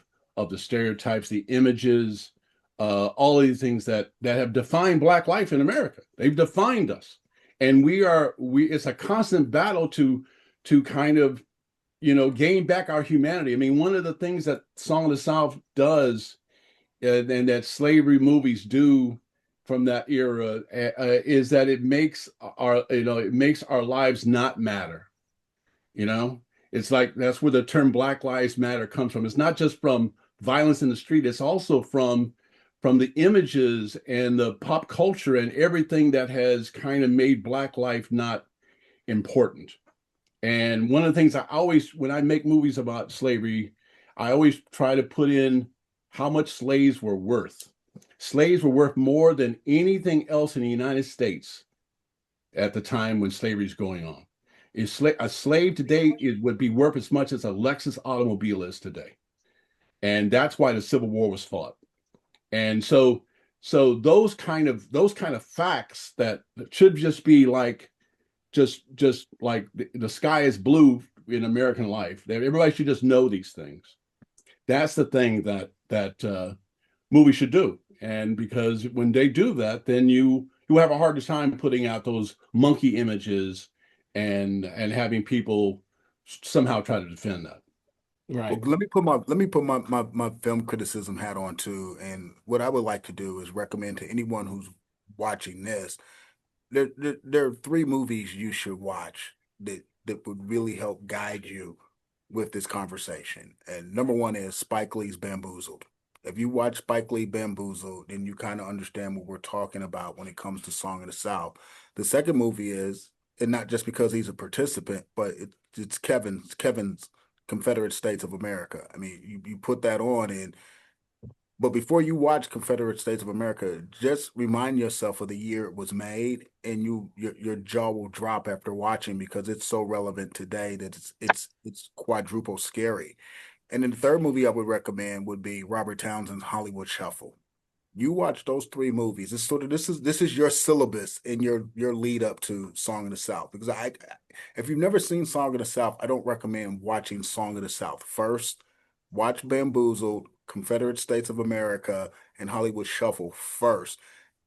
S4: the stereotypes, the images, all of these things that have defined black life in America. They've defined us, and we it's a constant battle to kind of gain back our humanity. I mean, one of the things that Song of the South does, and that slavery movies do from that era, is that it makes our lives not matter. You know, it's like that's where the term Black Lives Matter comes from. It's not just from violence in the street, it's also from the images and the pop culture and everything that has kind of made black life not important. And one of the things I always, when I make movies about slavery, I always try to put in how much slaves were worth. Slaves were worth more than anything else in the United States at the time when slavery is going on. A slave today would be worth as much as a Lexus automobile is today. And that's why the Civil War was fought. And so those kind of facts that should just be like just like the sky is blue in American life. That everybody should just know these things. That's the thing that movies should do. And because when they do that, then you have a harder time putting out those monkey images and having people somehow try to defend that.
S3: Well,
S1: Right.
S3: let me put my film criticism hat on too. And what I would like to do is recommend to anyone who's watching this, there are three movies you should watch that would really help guide you with this conversation. And number one is Spike Lee's Bamboozled. If you watch Spike Lee Bamboozled, then you kind of understand what we're talking about when it comes to Song of the South. The second movie is, and not just because he's a participant, but it's Kevin's Confederate States of America. I mean, you put that on, and but before you watch Confederate States of America, just remind yourself of the year it was made, and your jaw will drop after watching because it's so relevant today that it's quadruple scary. And then the third movie I would recommend would be Robert Townsend's Hollywood Shuffle. You watch those three movies. It's sort of this is your syllabus and your lead up to Song of the South. Because if you've never seen Song of the South, I don't recommend watching Song of the South first. Watch Bamboozled, Confederate States of America, and Hollywood Shuffle first,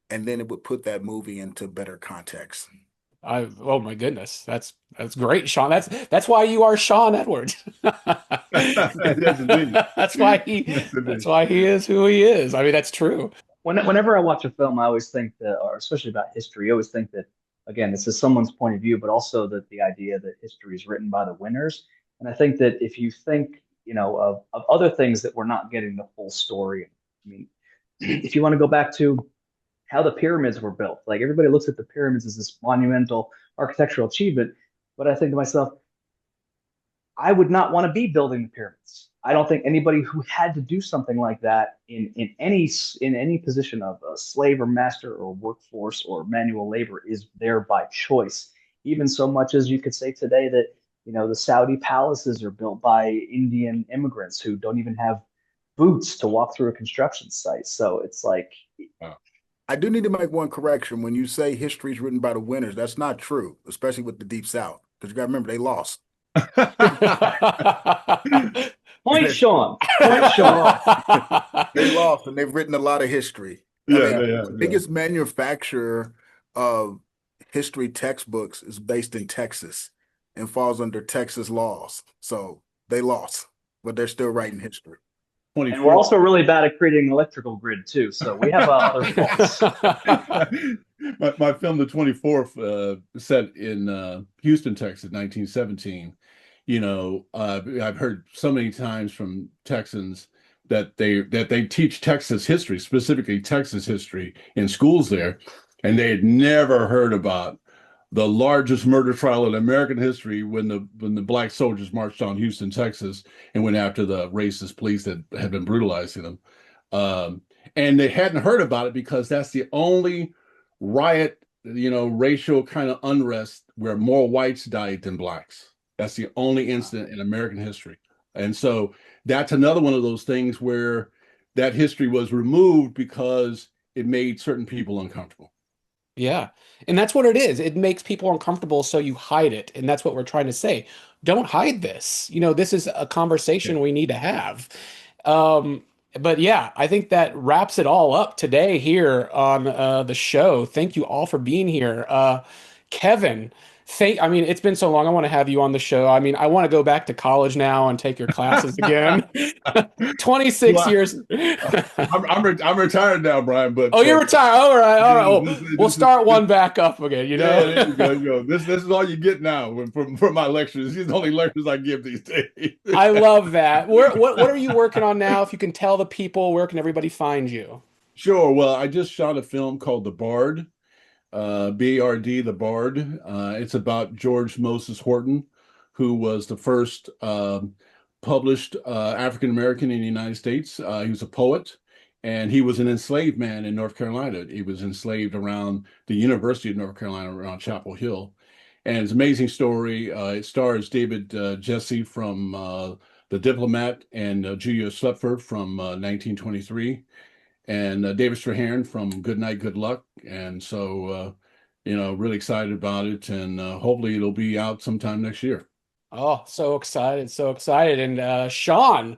S3: and then it would put that movie into better context.
S1: Oh my goodness. That's great, Sean. That's why you are Sean Edwards.
S4: Yes, indeed.
S1: That's why he
S4: Yes,
S1: that's
S4: indeed.
S1: why he is who he is. I mean, that's true.
S5: Whenever I watch a film, I always think that, or especially about history, I always think that, again, this is someone's point of view, but also that the idea that history is written by the winners. And I think that if you think, of other things that we're not getting the full story. I mean, if you want to go back to how the pyramids were built, like everybody looks at the pyramids as this monumental architectural achievement, but I think to myself, I would not want to be building the pyramids. I don't think anybody who had to do something like that in any position of a slave or master or workforce or manual labor is there by choice. Even so much as you could say today that the Saudi palaces are built by Indian immigrants who don't even have boots to walk through a construction site. So it's like,
S4: Wow.
S3: I do need to make one correction. When you say history is written by the winners, that's not true, especially with the Deep South, because you got to remember they lost.
S5: point,
S3: They
S5: Sean, point, Sean.
S3: lost. They lost, and they've written a lot of history. I
S4: Yeah,
S3: mean,
S4: they have,
S3: the
S4: yeah.
S3: biggest manufacturer of history textbooks is based in Texas and falls under Texas laws. So they lost, but they're still writing history.
S5: And we're
S4: 24.
S5: also really bad at creating an electrical grid too. So we have other faults.
S4: My film, The 24th, set in Houston, Texas, 1917. I've heard so many times from Texans that they teach Texas history, specifically Texas history, in schools there, and they had never heard about the largest murder trial in American history when the black soldiers marched on Houston, Texas, and went after the racist police that had been brutalizing them. Um, and they hadn't heard about it because that's the only riot racial kind of unrest where more whites died than blacks. That's the only incident in American history. And so that's another one of those things where that history was removed because it made certain people uncomfortable.
S1: Yeah. And that's what it is. It makes people uncomfortable, so you hide it. And that's what we're trying to say. Don't hide this. This is a
S4: Yeah.
S1: conversation we need to have. Um, but yeah, I think that wraps it all up today here on the show. Thank you all for being here. Kevin, I mean, it's been so long. I want to have you on the show. I mean, I want to go back to college now and take your classes again. 26
S4: Well,
S1: years.
S4: I'm retired now, Brian,
S1: Oh, you're retired. All right, all right.
S4: yeah,
S1: Oh, we'll start one back up again,
S4: yeah, there you go. This is all you get now from my lectures. These are the only lectures I give these days.
S1: I love that. What are you working on now? If you can tell the people, where can everybody find you?
S4: Sure. Well, I just shot a film called The Bard, BARD, The Bard. It's about George Moses Horton, who was the first published African American in the United States. He was a poet, and he was an enslaved man in North Carolina. He was enslaved around the University of North Carolina, around Chapel Hill. And it's an amazing story. It stars David Jesse from The Diplomat and Julia Slepford from 1923 and David Strahan from Good Night, Good Luck. And so, really excited about it. And hopefully it'll be out sometime next year.
S1: Oh, so excited, so excited. And Sean,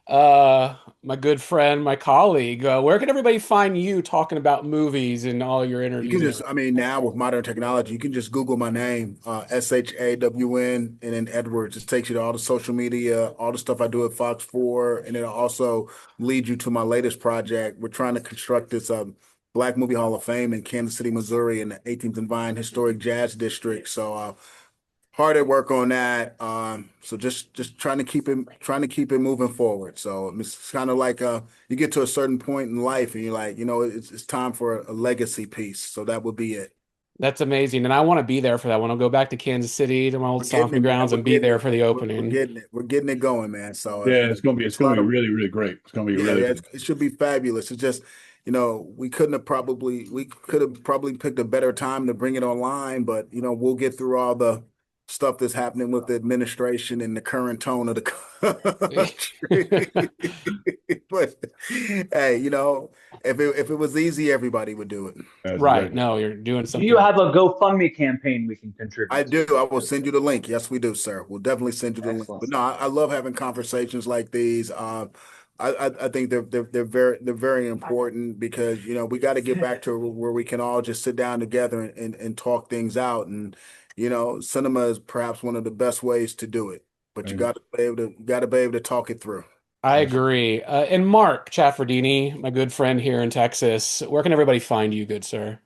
S1: my good friend, my colleague, where can everybody find you talking about movies and all your
S3: You
S1: interviews
S3: can
S1: and
S3: just,
S1: everything?
S3: I mean, now with modern technology, you can just Google my name, SHAWN, and then Edwards. It takes you to all the social media, all the stuff I do at Fox 4, and it'll also lead you to my latest project. We're trying to construct this Black Movie Hall of Fame in Kansas City, Missouri, in the 18th and Vine Historic Jazz District. So hard at work on that. So just trying to keep it moving forward. So it's kind of like you get to a certain point in life and you're like, it's time for a legacy piece. So that would be it.
S1: That's amazing. And I want to be there for that one. I'll go back to Kansas City to my old
S3: We're getting
S1: stomping
S3: it, man.
S1: grounds
S3: We're
S1: and be
S3: getting
S1: there
S3: it.
S1: for the
S3: We're
S1: opening.
S3: getting it. We're getting it going, man. So
S4: Yeah, it's
S3: it's a
S4: gonna
S3: lot
S4: be
S3: of
S4: really, really great. It's gonna be
S3: yeah,
S4: really
S3: yeah.
S4: good.
S3: It should be fabulous. It's just we could have probably picked a better time to bring it online, but we'll get through all the stuff that's happening with the administration and the current tone of the country. But hey, if it was easy, everybody would do it.
S4: That's
S1: Right.
S4: exactly.
S1: No, you're doing
S5: Do you
S1: something.
S5: have a GoFundMe campaign we can
S3: I
S5: contribute to?
S3: do. I will send you the link. Yes, we do, sir. We'll definitely send you the link.
S5: Excellent.
S3: But no, I love having conversations like these. I think they're very important because we got to get back to where we can all just sit down together and talk things out. And cinema is perhaps one of the best ways to do it. But
S4: Amen.
S3: you got to be able to talk it through.
S1: I
S4: Absolutely.
S1: agree. And Mark Chaffardini, my good friend here in Texas, where can everybody find you, good sir?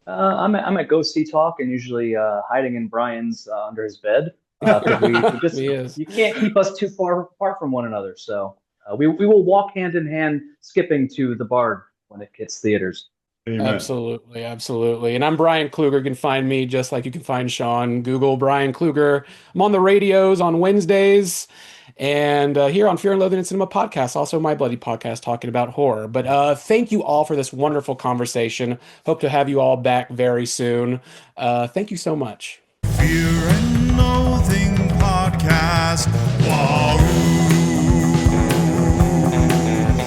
S5: I'm at Go See Talk and usually hiding in Brian's under his bed because we just
S1: He is.
S5: you can't keep us too far apart from one another. So we will walk hand in hand, skipping to the Bard when it hits theaters.
S4: Amen.
S1: Absolutely, absolutely. And I'm Bryan Kluger. You can find me just like you can find Sean. Google Bryan Kluger. I'm on the radios on Wednesdays and here on Fear and Loathing and Cinema podcast, also my bloody podcast talking about horror. But thank you all for this wonderful conversation. Hope to have you all back very soon. Thank you so much.
S6: Fear